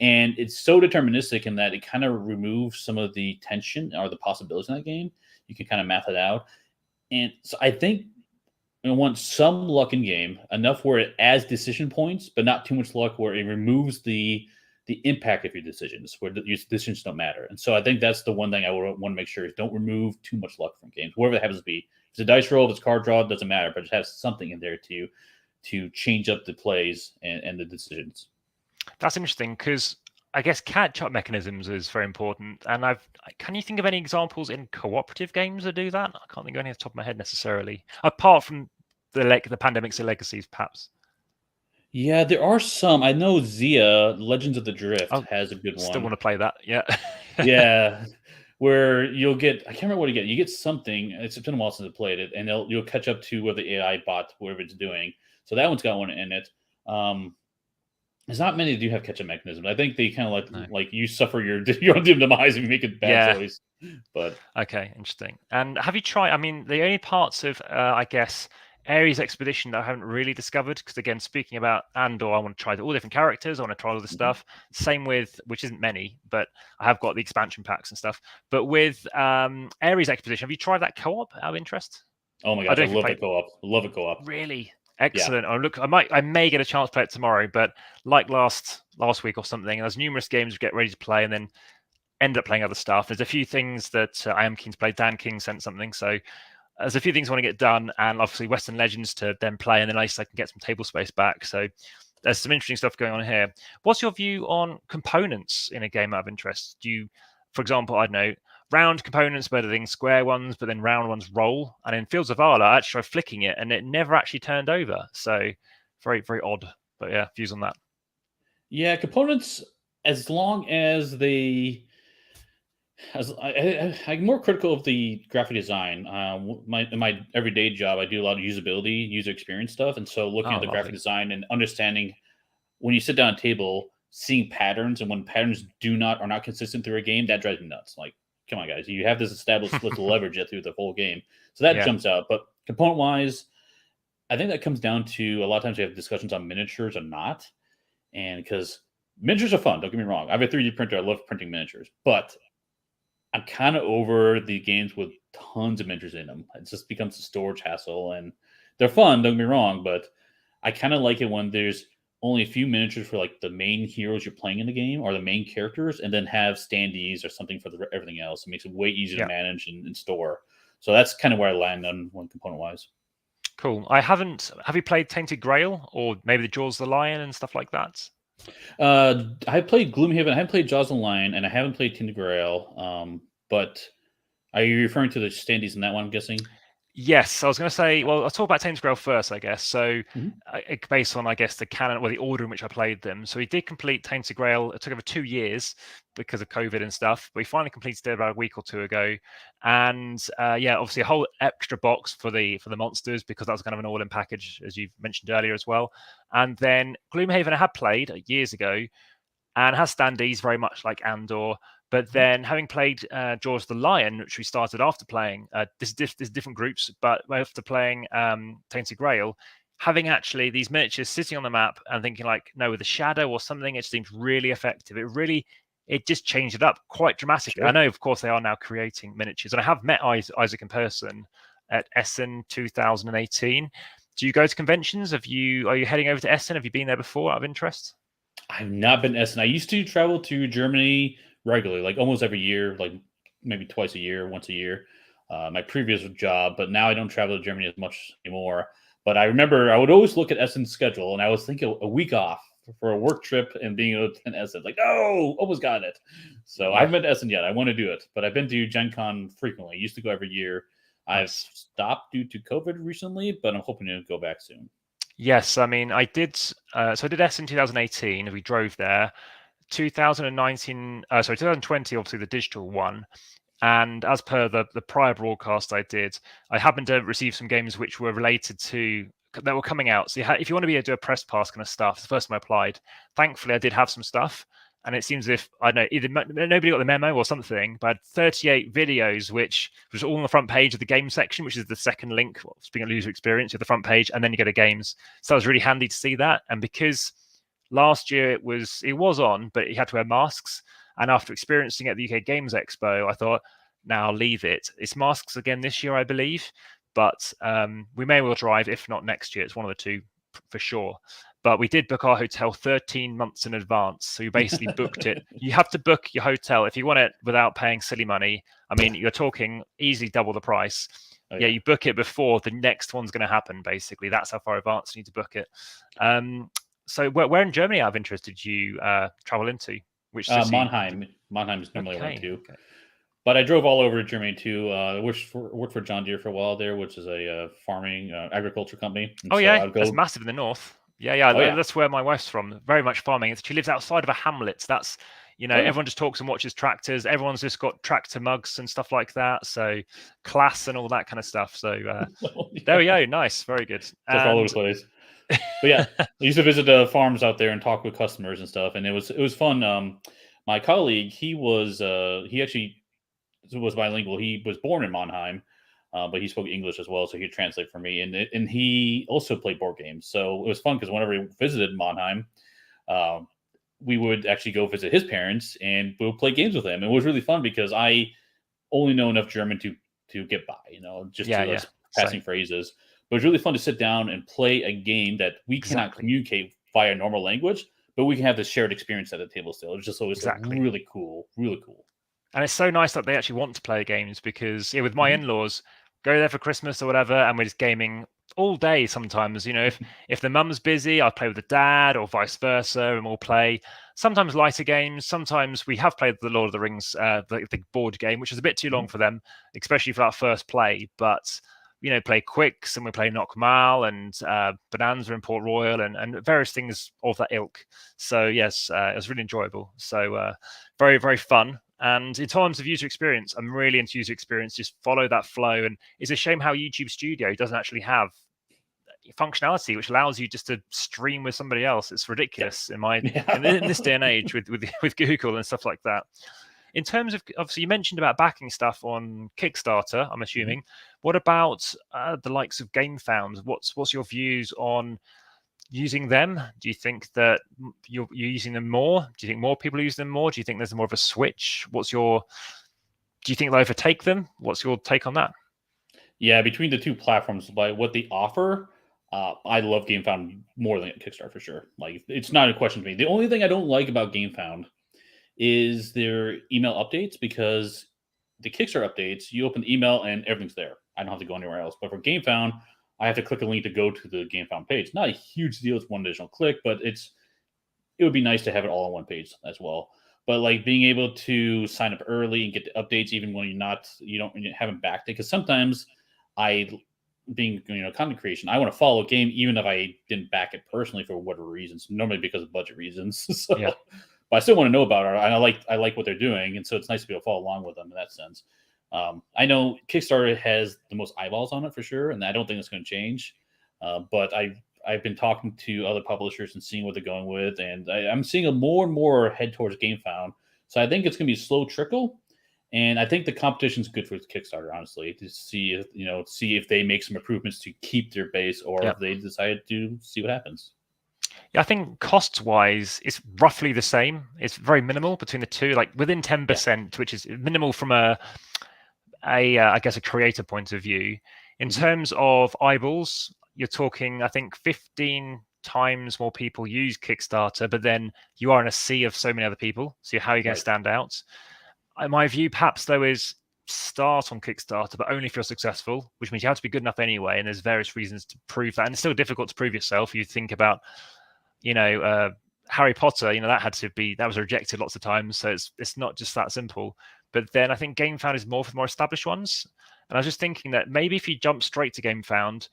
And it's so deterministic in that it kind of removes some of the tension or the possibilities in that game. You can kind of math it out. And so I think I want some luck in game, enough where it adds decision points, but not too much luck where it removes the impact of your decisions, where your decisions don't matter. And so I think that's the one thing I would want to make sure is don't remove too much luck from games, whatever it happens to be. If it's a dice roll, if it's card draw, it doesn't matter, but just have something in there to change up the plays and the decisions. That's interesting because I guess catch-up mechanisms is very important. And can you think of any examples in cooperative games that do that? I can't think of any off the top of my head necessarily, apart from the Pandemics and Legacies, perhaps. Yeah, there are some. I know Zia, Legends of the Drift, Oh, has a good still one. want to play that. Yeah. Yeah, where you'll get, I can't remember what you get. You get something. It's been a while since I played it, and you'll catch up to what the AI bot, whatever it's doing. So that one's got one in it. There's not many that do have catch-up mechanisms. I think they kind of No. like you suffer your own demise if you make a bad choice. But Okay, interesting. And have you tried? I mean, the only parts of, I guess, Aries Expedition that I haven't really discovered, because again, speaking about Andor, I want to try all different characters. I want to try all this Mhm. stuff. Same with, which isn't many, but I have got the expansion packs and stuff. But with Aries Expedition, have you tried that co-op out of interest? Oh my I gosh, don't I know if you love the played. co-op. Love a co-op. Really Yeah. excellent. I may get a chance to play it tomorrow, but like last week or something, there's numerous games we get ready to play, and then end up playing other stuff. There's a few things that I am keen to play. Dan King sent something, so there's a few things I want to get done, and obviously Western Legends to then play, and then at least I can get some table space back. So there's some interesting stuff going on here. What's your view on components in a game out of interest? Do you, for example, I don't know, round components better than square ones, but then round ones roll? And in Fields of Arla, I actually tried flicking it, and it never actually turned over. So very, very odd. But yeah, views on that. Yeah, components, as long as they as I'm more critical of the graphic design. In my everyday job, I do a lot of usability, user experience stuff, and so looking Oh, at the graphic lovely. design and understanding when you sit down at a table, seeing patterns, and when patterns are not consistent through a game, that drives me nuts. Like, come on, guys, you have this established. Let's leverage it through the whole game. So that Yeah. jumps out. But component wise, I think that comes down to a lot of times we have discussions on miniatures or not, and because miniatures are fun. Don't get me wrong. I have a 3D printer. I love printing miniatures, but I'm kind of over the games with tons of miniatures in them. It just becomes a storage hassle, and they're fun. Don't get me wrong, but I kind of like it when there's only a few miniatures for like the main heroes you're playing in the game or the main characters, and then have standees or something for everything else. It makes it way easier to Yeah. manage and store. So that's kind of where I land on one component wise. Cool. I haven't. Have you played Tainted Grail or maybe the Jaws of the Lion and stuff like that? I played Gloomhaven. I haven't played Jaws of the Lion, and I haven't played Tainted Grail. But are you referring to the standees in that one? I'm guessing. Yes, I was going to say. Well, I'll talk about Tainted Grail first, I guess. So, Mhm. based on, I guess, the canon, well, the order in which I played them. So, we did complete Tainted Grail. It took over 2 years because of COVID and stuff. But we finally completed it about a week or two ago. And yeah, obviously, a whole extra box for the monsters because that was kind of an all-in package, as you mentioned earlier as well. And then Gloomhaven, I had played years ago, and has standees very much like Andor. But Mhm. then, having played Jaws of the Lion, which we started after playing, this different groups, but after playing Tainted Grail, having actually these miniatures sitting on the map and thinking like, no, with a shadow or something, it seems really effective. It really it just changed it up quite dramatically. Sure. I know, of course, they are now creating miniatures, and I have met Isaac in person at Essen 2018. Do you go to conventions? Are you heading over to Essen? Have you been there before, out of interest? I've not been to Essen. I used to travel to Germany regularly, like almost every year, like maybe twice a year, once a year. My previous job, but now I don't travel to Germany as much anymore. But I remember I would always look at Essen's schedule, and I was thinking a week off for a work trip and being able to attend Essen. Like, oh, almost got it. So I haven't been to Essen yet. I want to do it, but I've been to Gen Con frequently. I used to go every year. I've stopped due to COVID recently, but I'm hoping to go back soon. Yes, I mean, I did. So I did Essen 2018. We drove there. 2019, 2020, obviously the digital one. And as per the prior broadcast I did, I happened to receive some games which were related to that were coming out. So if you want to be able to do a press pass kind of stuff, the first time I applied, thankfully I did have some stuff. And it seems as if, I don't know, either nobody got the memo or something, but I had 38 videos, which was all on the front page of the game section, which is the second link, speaking of user experience, you have the front page, and then you go to games. So it was really handy to see that. And because last year it was on, but you had to wear masks. And after experiencing it at the UK Games Expo, I thought, now leave it. It's masks again this year, I believe, but we may well drive, if not next year. It's one of the two for sure. But we did book our hotel 13 months in advance. So you basically booked it. You have to book your hotel if you want it without paying silly money. I mean, you're talking easily double the price. Oh, yeah, you book it before the next one's going to happen, basically. That's how far advanced you need to book it. So where in Germany, out of interest, did you travel into? Which city? Mannheim. Mannheim is normally one too. Okay. But I drove all over Germany too. Worked for John Deere for a while there, which is a farming agriculture company. And oh, so yeah, that's massive in the north. Yeah, that's where my wife's from. Very much farming. She lives outside of a hamlet. That's, everyone just talks and watches tractors. Everyone's just got tractor mugs and stuff like that. So class and all that kind of stuff. So there we go. Nice. Very good. Just all over the place. But yeah, I used to visit the farms out there and talk with customers and stuff. And it was fun. My colleague, he actually was bilingual. He was born in Mannheim, but he spoke English as well, so he could translate for me. And he also played board games, so it was fun because whenever we visited Mannheim, we would actually go visit his parents and we'll play games with him. It was really fun because I only know enough German to get by, just passing phrases. But it was really fun to sit down and play a game that we cannot communicate via normal language, but we can have this shared experience at the table still. It was just always really cool, really cool. And it's so nice that they actually want to play games because, with my in-laws, go there for Christmas or whatever, and we're just gaming all day sometimes. If the mum's busy, I'll play with the dad or vice versa, and we'll play sometimes lighter games. Sometimes we have played the Lord of the Rings, the board game, which is a bit too long for them, especially for that first play. But, play Quicks, and we play Knockmal and Bonanza and Port Royal and various things of that ilk. So, yes, it was really enjoyable. So, very, very fun. And in terms of user experience, I'm really into user experience. Just follow that flow. And it's a shame how YouTube Studio doesn't actually have functionality which allows you just to stream with somebody else. It's ridiculous in this day and age with Google and stuff like that. In terms of, obviously, you mentioned about backing stuff on Kickstarter, I'm assuming. What about the likes of GameFound? What's your views on using them? Do you think that you're using them more? Do you think more people are using them more? Do you think there's more of a switch? Do you think they'll overtake them? What's your take on that? Yeah, between the two platforms, by what they offer, I love GameFound more than Kickstarter for sure. Like, it's not a question to me. The only thing I don't like about GameFound is their email updates, because the Kickstarter updates, you open the email and everything's there. I don't have to go anywhere else. But for GameFound, I have to click a link to go to the GameFound page. Not a huge deal. It's one additional click, but it would be nice to have it all on one page as well. But like being able to sign up early and get the updates even when you haven't backed it. Because sometimes being content creation, I want to follow a game even if I didn't back it personally for whatever reasons. Normally because of budget reasons. So, yeah. But I still want to know about it. And I like what they're doing, and so it's nice to be able to follow along with them in that sense. I know Kickstarter has the most eyeballs on it for sure, and I don't think it's going to change. But I've been talking to other publishers and seeing what they're going with, and I'm seeing a more and more head towards GameFound. So I think it's going to be a slow trickle, and I think the competition is good for Kickstarter, honestly, to see if they make some improvements to keep their base, or if they decide to see what happens. Yeah, I think cost-wise, it's roughly the same. It's very minimal between the two, like within 10%, which is minimal from I guess a creator point of view. In terms of eyeballs, you're talking, I think, 15 times more people use Kickstarter, but then you are in a sea of so many other people. So how are you going to stand out? My view, perhaps, though, is start on Kickstarter, but only if you're successful, which means you have to be good enough anyway. And there's various reasons to prove that. And it's still difficult to prove yourself. You think about, Harry Potter, that was rejected lots of times. So it's not just that simple. But then I think GameFound is more for the more established ones. And I was just thinking that maybe if you jump straight to GameFound,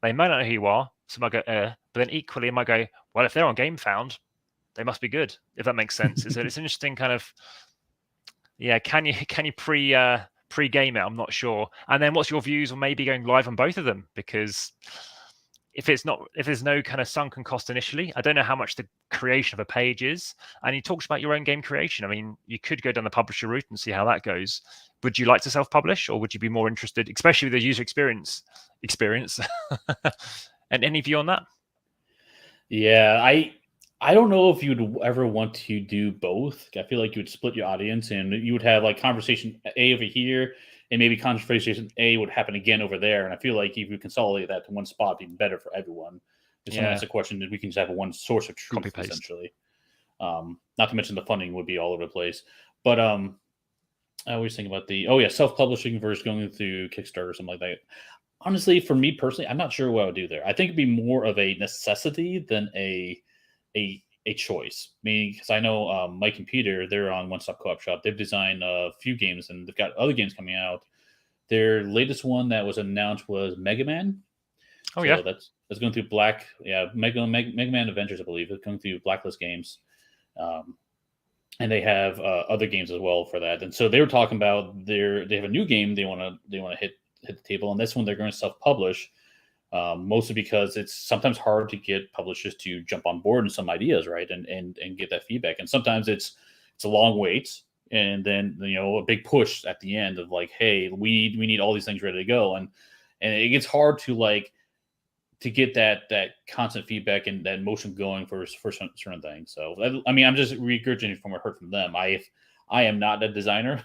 they might not know who you are. So might go, but then equally, it might go, well, if they're on GameFound, they must be good, if that makes sense. It's an interesting kind of, can you pre-game it? I'm not sure. And then what's your views on maybe going live on both of them? Because if there's no kind of sunken cost initially, I don't know how much the creation of a page is. And he talks about your own game creation. I mean, you could go down the publisher route and see how that goes. Would you like to self-publish, or would you be more interested, especially with the user experience? And any view on that? Yeah, I don't know if you'd ever want to do both. I feel like you would split your audience, and you would have like conversation A over here, and maybe conversation A would happen again over there. And I feel like if you consolidate that to one spot, it'd be better for everyone. If someone asks a question, that we can just have one source of truth, essentially. Not to mention the funding would be all over the place. But I always think about self-publishing versus going through Kickstarter or something like that. Honestly, for me personally, I'm not sure what I would do there. I think it'd be more of a necessity than a choice. Meaning, because I know Mike and Peter, they're on One Stop Co-op Shop. They've designed a few games, and they've got other games coming out. Their latest one that was announced was Mega Man. That's going through Mega Man Adventures, I believe. It's going through Blacklist Games, and they have other games as well for that. And so they were talking about they have a new game they want to hit the table, and this one they're going to self-publish. Mostly because it's sometimes hard to get publishers to jump on board in some ideas, right, and get that feedback. And sometimes it's a long wait, and then a big push at the end of like, hey, we need all these things ready to go, and it gets hard to get that constant feedback and that motion going for certain things. So I mean, I'm just regurgitating from what I heard from them. I am not a designer,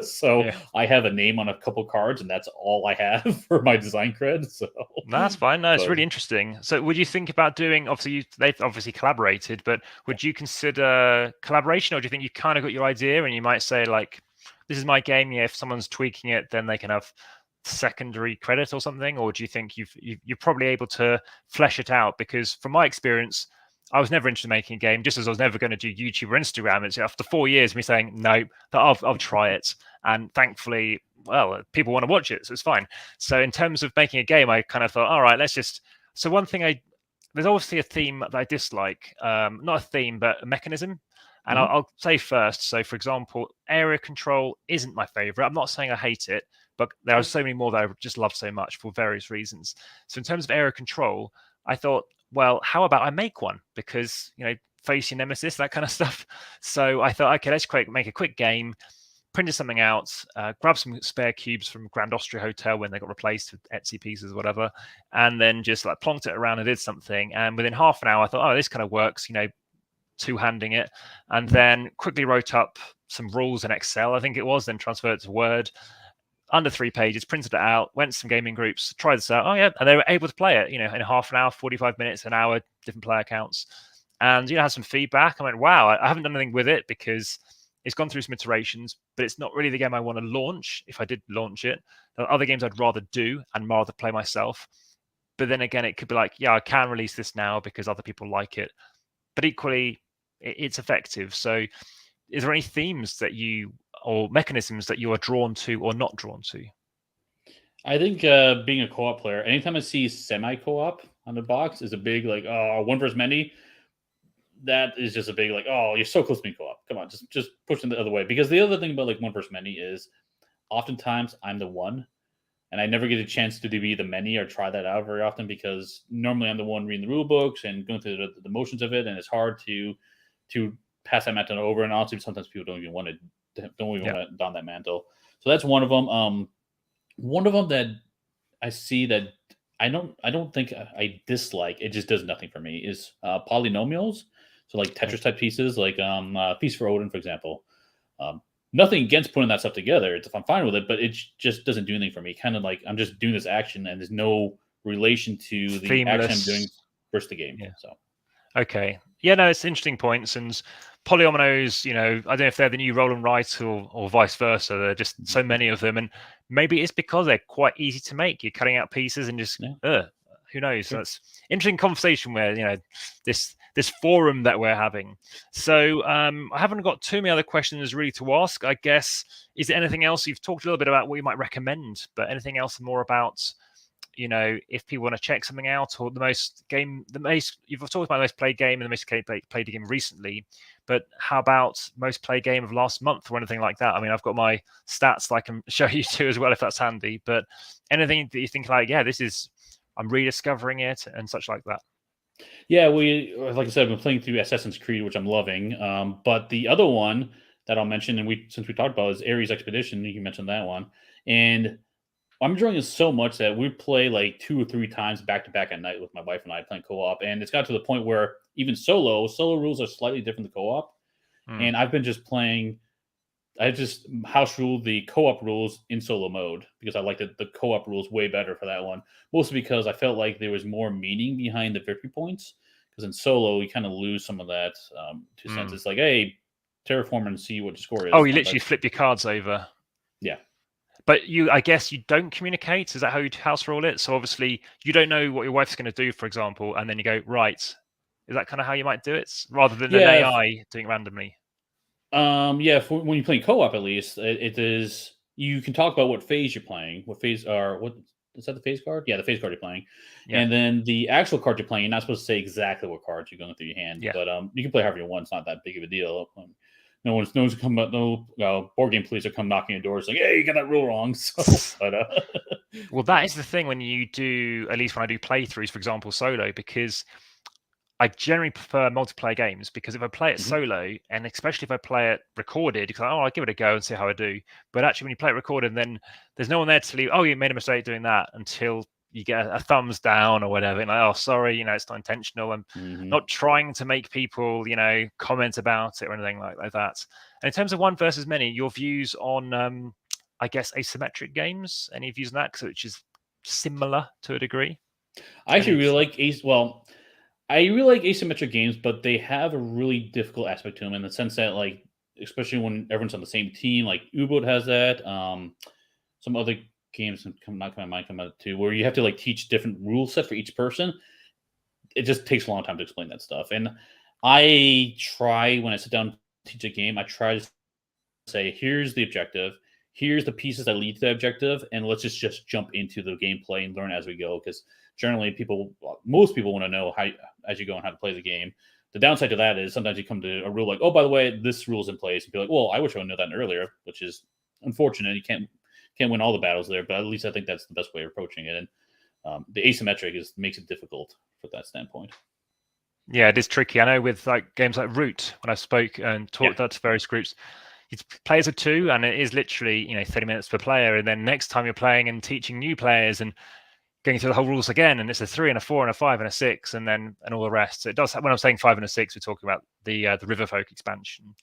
so I have a name on a couple cards, and that's all I have for my design cred. So that's fine. No, it's really interesting. So, would you think about doing? They've obviously collaborated, but would you consider collaboration, or do you think you kind of got your idea and you might say like, "This is my game"? Yeah, if someone's tweaking it, then they can have secondary credit or something, or do you think you're probably able to flesh it out? Because from my experience, I was never interested in making a game, just as I was never going to do YouTube or Instagram. It's after 4 years me saying no, that I'll try it, and thankfully, well, people want to watch it, so it's fine. So in terms of making a game, I kind of thought, all right, let's just. So one thing there's obviously a theme that I dislike, not a theme, but a mechanism. And I'll say first. So for example, area control isn't my favorite. I'm not saying I hate it, but there are so many more that I just love so much for various reasons. So in terms of area control, I thought, well, how about I make one? Because, face your nemesis, that kind of stuff. So I thought, okay, let's make a quick game, printed something out, grab some spare cubes from Grand Austria Hotel when they got replaced with Etsy pieces or whatever, and then just like plonked it around and did something. And within half an hour, I thought, oh, this kind of works, two-handing it, and then quickly wrote up some rules in Excel, I think it was, then transferred it to Word. Under 3 pages, printed it out, went to some gaming groups, tried this out. Oh yeah, and they were able to play it, in half an hour, 45 minutes, an hour, different player counts, and had some feedback. I went, wow, I haven't done anything with it because it's gone through some iterations, but it's not really the game I want to launch. If I did launch it, there are other games I'd rather do and rather play myself. But then again, it could be like, yeah, I can release this now because other people like it. But equally, it's effective. So, is there any themes that or mechanisms that you are drawn to or not drawn to? I think being a co-op player, anytime I see semi-co-op on the box is a big like, oh, one versus many. That is just a big like, oh, you're so close to being co-op. Come on, just push them the other way. Because the other thing about like one versus many is oftentimes I'm the one, and I never get a chance to be the many or try that out very often because normally I'm the one reading the rule books and going through the motions of it, and it's hard to pass that mantle over. And honestly, sometimes people don't even want to don that mantle. So that's one of them. One of them that I see that I don't think I dislike. It just does nothing for me. Is polynomials. So like Okay. Tetris type pieces, like Feast for Odin, for example. Um, Nothing against putting that stuff together. I'm fine with it, but it just doesn't do anything for me. Kind of like I'm just doing this action, and there's no relation to the action I'm doing Themeless. versus the game. Yeah. So Okay. Yeah, no, it's interesting points. And polyominoes, I don't know if they're the new roll and write or vice versa. There are just so many of them. And maybe it's because they're quite easy to make. You're cutting out pieces and just, yeah, who knows? So sure. it's interesting conversation where, this forum that we're having. So I haven't got too many other questions really to ask. I guess, is there anything else? You've talked a little bit about what you might recommend, but anything else more about if people want to check something out, or you've talked about the most played game and the most played game recently, but how about most played game of last month or anything like that? I mean, I've got my stats that I can show you too as well if that's handy, but anything that you think like, yeah, I'm rediscovering it and such like that. Yeah, like I said, I've been playing through Assassin's Creed, which I'm loving. But the other one that I'll mention, and since we talked about, is Aries Expedition. You mentioned that one, and I'm enjoying it so much that we play like 2 or 3 times back to back at night with my wife and I playing co-op, and it's got to the point where even solo rules are slightly different than co-op, Mm. and I've been just playing. I just house ruled the co-op rules in solo mode because I liked the co-op rules way better for that one. Mostly because I felt like there was more meaning behind the victory points. Because in solo, you kind of lose some of that. To sense, it's like, hey, terraform and see what your score is. Oh, you literally flip your cards over. Yeah. But I guess you don't communicate. Is that how you house rule it? So obviously you don't know what your wife's going to do, for example, and then you go, right. Is that kind of how you might do it, rather than an Yeah. AI doing it randomly? Yeah. When you're playing co-op, at least it is. You can talk about what phase you're playing. What phase are what is that? The phase card? Yeah, the phase card you're playing, Yeah, and then the actual card you're playing. You're not supposed to say exactly what cards you're going through your hand, yeah. but you can play however you want. It's not that big of a deal. No one's come up. No board game police are come knocking at doors like, "Hey, you got that rule wrong." So, but Well, that is the thing when you do, at least when I do playthroughs, for example, solo, because I generally prefer multiplayer games, because if I play it Mhm. solo, and especially if I play it recorded, because I'll give it a go and see how I do. But actually, when you play it recorded, then there's no one there to tell you, oh, you made a mistake doing that, until you get a thumbs down or whatever. And like, oh, sorry, it's not intentional. I'm Mhm. not trying to make people, comment about it or anything like that. And in terms of one versus many, your views on, I guess, asymmetric games, any views on that, which is similar to a degree? I actually Any? really like Ace. Well, I really like asymmetric games, but they have a really difficult aspect to them in the sense that, like, especially when everyone's on the same team, like U-Boat has that. Some other games not coming to mind come out too, where you have to like teach different rule set for each person. It just takes a long time to explain that stuff. And I try when I sit down to teach a game, I try to say, here's the objective, here's the pieces that lead to the objective, and let's just jump into the gameplay and learn as we go. Because generally, most people want to know how as you go and how to play the game. The downside to that is sometimes you come to a rule like, oh, by the way, this rule's in place, and be like, well, I wish I would know that earlier, which is unfortunate. You can't win all the battles there, but at least I think that's the best way of approaching it. And the asymmetric makes it difficult from that standpoint. Yeah, it is tricky. I know with like games like Root, when I spoke and talked to various groups, it's players of 2, and it is literally 30 minutes per player. And then next time you're playing and teaching new players and going through the whole rules again, and it's a 3 and a 4 and a 5 and a 6, and all the rest. So it does. When I'm saying 5 and a 6, we're talking about the Riverfolk expansion. Yeah.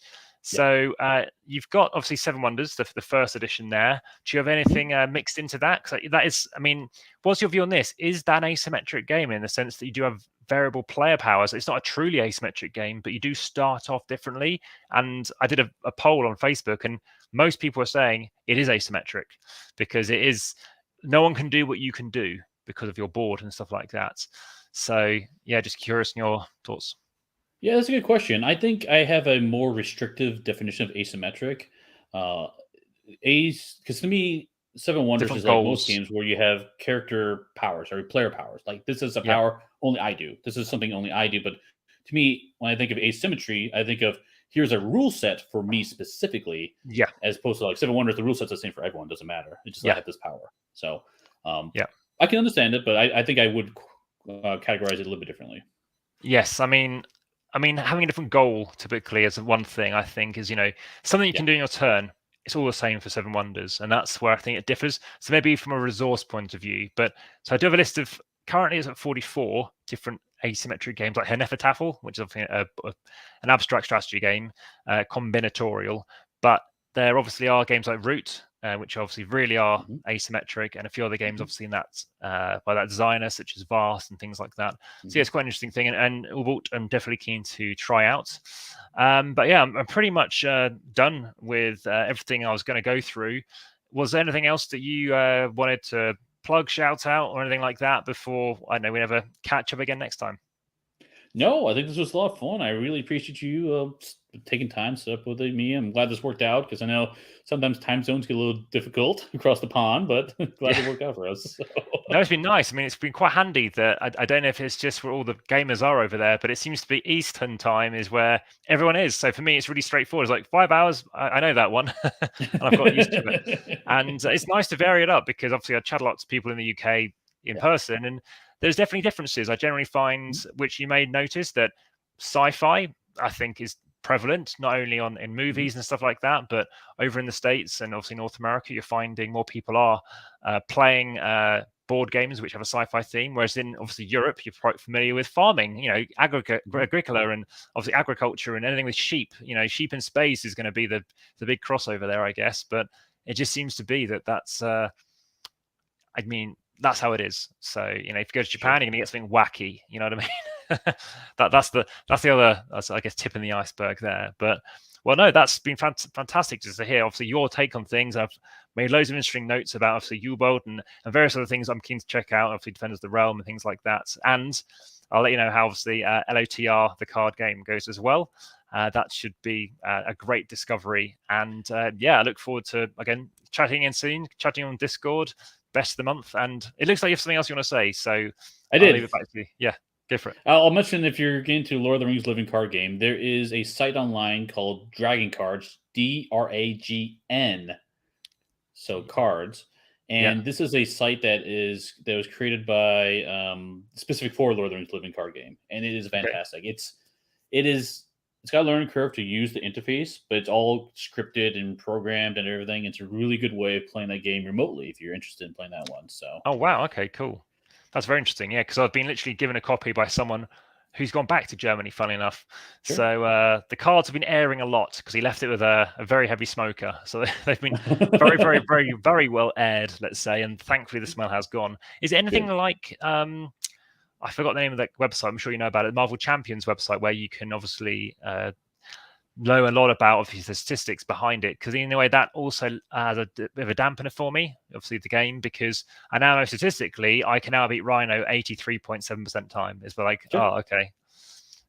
So you've got obviously 7 Wonders, the first edition there. Do you have anything mixed into that? Because that is, I mean, what's your view on this? Is that an asymmetric game in the sense that you do have variable player powers? It's not a truly asymmetric game, but you do start off differently. And I did a poll on Facebook, and most people are saying it is asymmetric because it is. No one can do what you can do because of your board and stuff like that. So yeah, just curious in your thoughts. Yeah, that's a good question. I think I have a more restrictive definition of asymmetric. Uh, Ace, because to me, Seven Wonders Different is like most goals. games where you have character powers or player powers. Like this is a Yeah. power only I do. This is something only I do. But to me, when I think of asymmetry, I think of here's a rule set for me specifically, Yeah. as opposed to like Seven Wonders. The rule set's the same for everyone. Doesn't matter. It's just I Yeah. have this power. So Yeah. I can understand it, but I think I would categorize it a little bit differently. Yes. I mean, having a different goal typically is one thing I think is, something you Yeah. can do in your turn. it's all the same for Seven Wonders, and that's where I think it differs. So maybe from a resource point of view, but so I do have a list of currently it's at 44 different asymmetric games like Nefertafel, which is an abstract strategy game, combinatorial, but there obviously are games like Root, which obviously really are asymmetric, and a few other games obviously in that by that designer, such as Vast and things like that. So yeah, it's quite an interesting thing, and Ubalt I'm definitely keen to try out. But yeah, I'm pretty much done with everything I was going to go through. Was there anything else that you wanted to plug, shout out, or anything like that before I know we never catch up again next time? No, I think this was a lot of fun. I really appreciate you taking time to set up with me. I'm glad this worked out because I know sometimes time zones get a little difficult across the pond, but glad it worked out for us. So. No, it's been nice. I mean, it's been quite handy that I don't know if it's just where all the gamers are over there, but it seems to be Eastern time is where everyone is. So for me, it's really straightforward. It's like 5 hours. I know that one, and I've got used to it. And it's nice to vary it up because obviously I chat a lot to people in the UK in person, and there's definitely differences. I generally find, which you may notice, that sci-fi I think is prevalent not only in movies and stuff like that, but over in the States and obviously North America, you're finding more people are playing board games which have a sci-fi theme, whereas in obviously Europe you're quite familiar with farming, agricola and obviously agriculture and anything with sheep. Sheep in space is going to be the big crossover there, I guess. But it just seems to be that's that's how it is. So if you go to Japan, you're gonna get something wacky. You know what I mean? that's the other, I guess, tip in the iceberg there. But well, no, that's been fantastic just to hear. Obviously, your take on things. I've made loads of interesting notes about obviously U-Bolt and various other things I'm keen to check out. Obviously, Defenders of the Realm and things like that. And I'll let you know how obviously LOTR, the card game, goes as well. That should be a great discovery. And I look forward to again chatting in soon, chatting on Discord. Best of the month, and it looks like you have something else you want to say. So I'll leave it back to you. Yeah, go for it. I'll mention if you're getting to Lord of the Rings living card game, there is a site online called Dragon Cards, DRAGN. So cards, and this is a site that was created by specific for Lord of the Rings living card game, and it is fantastic. Okay. It's got a learning curve to use the interface, but it's all scripted and programmed and everything. It's a really good way of playing that game remotely if you're interested in playing that one. So. Oh wow! Okay, cool. That's very interesting. Yeah, because I've been literally given a copy by someone who's gone back to Germany. Funny enough, sure. So the cards have been airing a lot because he left it with a very heavy smoker. So they've been very, very, very, very well aired, let's say. And thankfully, the smell has gone. Is it anything like? I forgot the name of that website. I'm sure you know about it. Marvel Champions website, where you can obviously know a lot about obviously the statistics behind it. Because in a way, that also has a bit of a dampener for me, obviously the game, because I now know statistically I can now beat Rhino 83.7% time. It's like, sure. Oh, okay.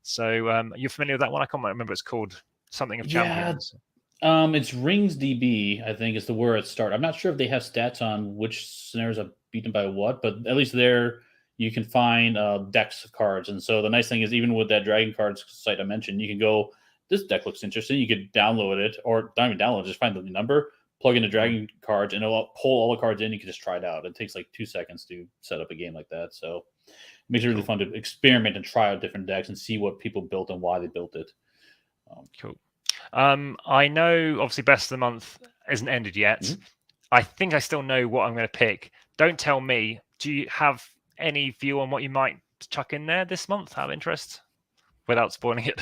So you're familiar with that one? I can't remember. It's called something of Champions. It's Rings DB, I think, is the where it started. I'm not sure if they have stats on which scenarios I've beaten by what, but at least there. You can find decks of cards. And so the nice thing is, even with that Dragon Cards site I mentioned, you can go, this deck looks interesting. You could download it, or not even download it, just find the number, plug in the Dragon Cards, and it'll pull all the cards in. You can just try it out. It takes like 2 seconds to set up a game like that. So it makes it really fun to experiment and try out different decks and see what people built and why they built it. Cool. I know, obviously, Best of the Month isn't ended yet. Mm-hmm. I think I still know what I'm going to pick. Don't tell me. Do you have any view on what you might chuck in there this month out of interest without spoiling it?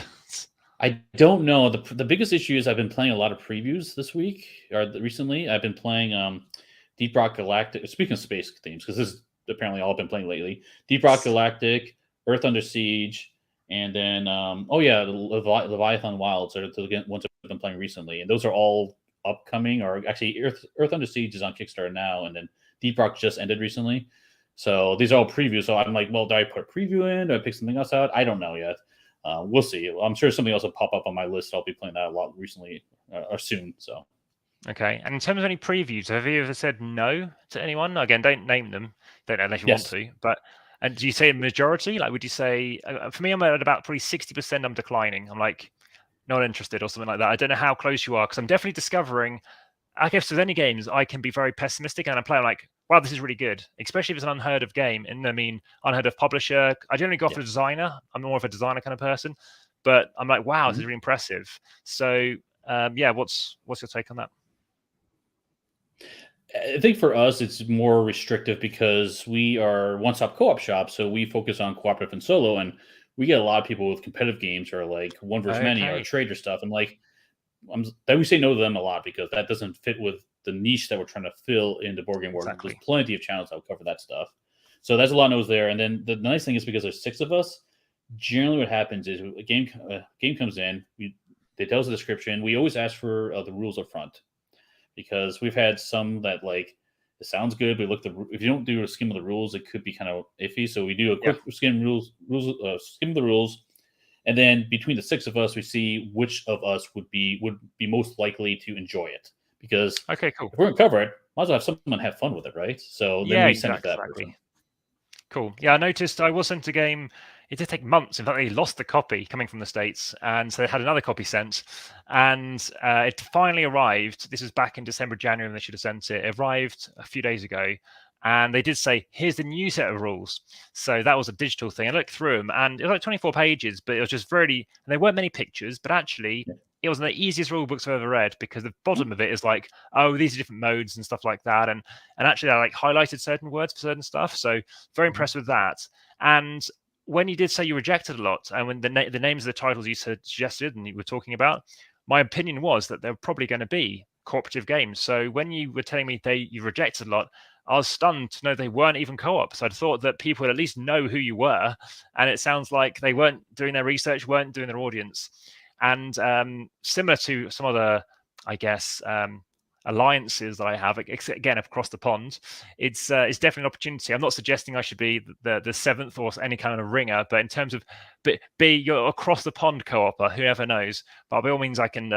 I don't know. The biggest issue is I've been playing a lot of previews this week or recently. I've been playing Deep Rock Galactic. Speaking of space themes, because this is apparently all I've been playing lately. Deep Rock Galactic, Earth Under Siege, and then the Leviathan Wilds are the ones I've been playing recently, and those are all upcoming. Or actually, Earth Under Siege is on Kickstarter now, and then Deep Rock just ended recently. So these are all previews. So I'm like, well, do I put a preview in? Do I pick something else out? I don't know yet. We'll see. I'm sure something else will pop up on my list. I'll be playing that a lot recently or soon. So, okay. And in terms of any previews, have you ever said no to anyone? Again, don't name them. Don't know unless you want to. But and do you say a majority? Like, would you say? For me, I'm at about probably 60%. I'm declining. I'm like not interested or something like that. I don't know how close you are because I'm definitely discovering. I guess with any games, I can be very pessimistic and I play like, wow, this is really good, especially if it's an unheard of game. And I mean, unheard of publisher. I generally go for a designer. I'm more of a designer kind of person, but I'm like, wow, this is really impressive. So, what's your take on that? I think for us, it's more restrictive because we are one-stop co-op shop, so we focus on cooperative and solo, and we get a lot of people with competitive games or like one versus many or Okay, trader stuff, and like that we say no to them a lot because that doesn't fit with the niche that we're trying to fill in the board game world. There's exactly. plenty of channels that will cover that stuff, so there's a lot of no's there. And then the nice thing is because there's 6 of us, generally what happens is a game comes in, they tell us the description. We always ask for the rules up front because we've had some that like it sounds good, but if you don't do a skim of the rules, it could be kind of iffy. So we do a Yeah. quick skim of the rules, and then between the 6 of us, we see which of us would be most likely to enjoy it. Because Okay, cool. if we're gonna cover it, might as well have someone have fun with it, right? So then Yeah, we send it to that exactly. person. Cool. Yeah, I noticed I was sent a game. It did take months. In fact, they lost the copy coming from the States. And so they had another copy sent. And it finally arrived. This was back in December, January, when they should have sent it. It arrived a few days ago. And they did say, here's the new set of rules. So that was a digital thing. I looked through them and it was like 24 pages, but it was just really, and there weren't many pictures, but actually, Yeah. it was one of the easiest rule books I've ever read because the bottom of it is like, oh, these are different modes and stuff like that. And actually, I like highlighted certain words for certain stuff. So very Mhm. impressed with that. And when you did say you rejected a lot, and when the names of the titles you suggested and you were talking about, my opinion was that they're probably going to be cooperative games. So when you were telling me you rejected a lot, I was stunned to know they weren't even co-op. So I thought that people would at least know who you were, and it sounds like they weren't doing their research, weren't doing their audience. And similar to some other, I guess, alliances that I have, again across the pond, it's definitely an opportunity. I'm not suggesting I should be the seventh or any kind of ringer, but in terms of be your across the pond co-opper, whoever knows. But by all means, I can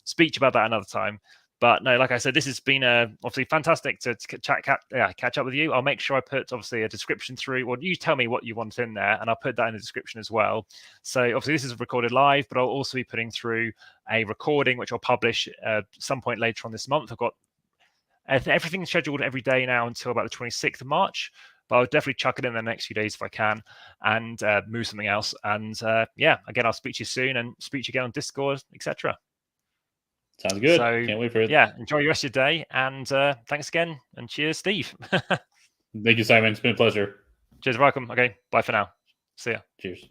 speak to you about that another time. But no, like I said, this has been obviously fantastic to catch up with you. I'll make sure I put obviously a description through, or you tell me what you want in there, and I'll put that in the description as well. So obviously this is recorded live, but I'll also be putting through a recording which I'll publish some point later on this month. I've got everything scheduled every day now until about the 26th of March. But I'll definitely chuck it in the next few days if I can, and move something else. And yeah, again, I'll speak to you soon, and speak to you again on Discord, etc. Sounds good. So Can't wait for it. yeah, enjoy the rest of your day, and thanks again, and cheers, Steve. Thank you, Simon. It's been a pleasure. Cheers, welcome. Okay, bye for now. See ya. Cheers.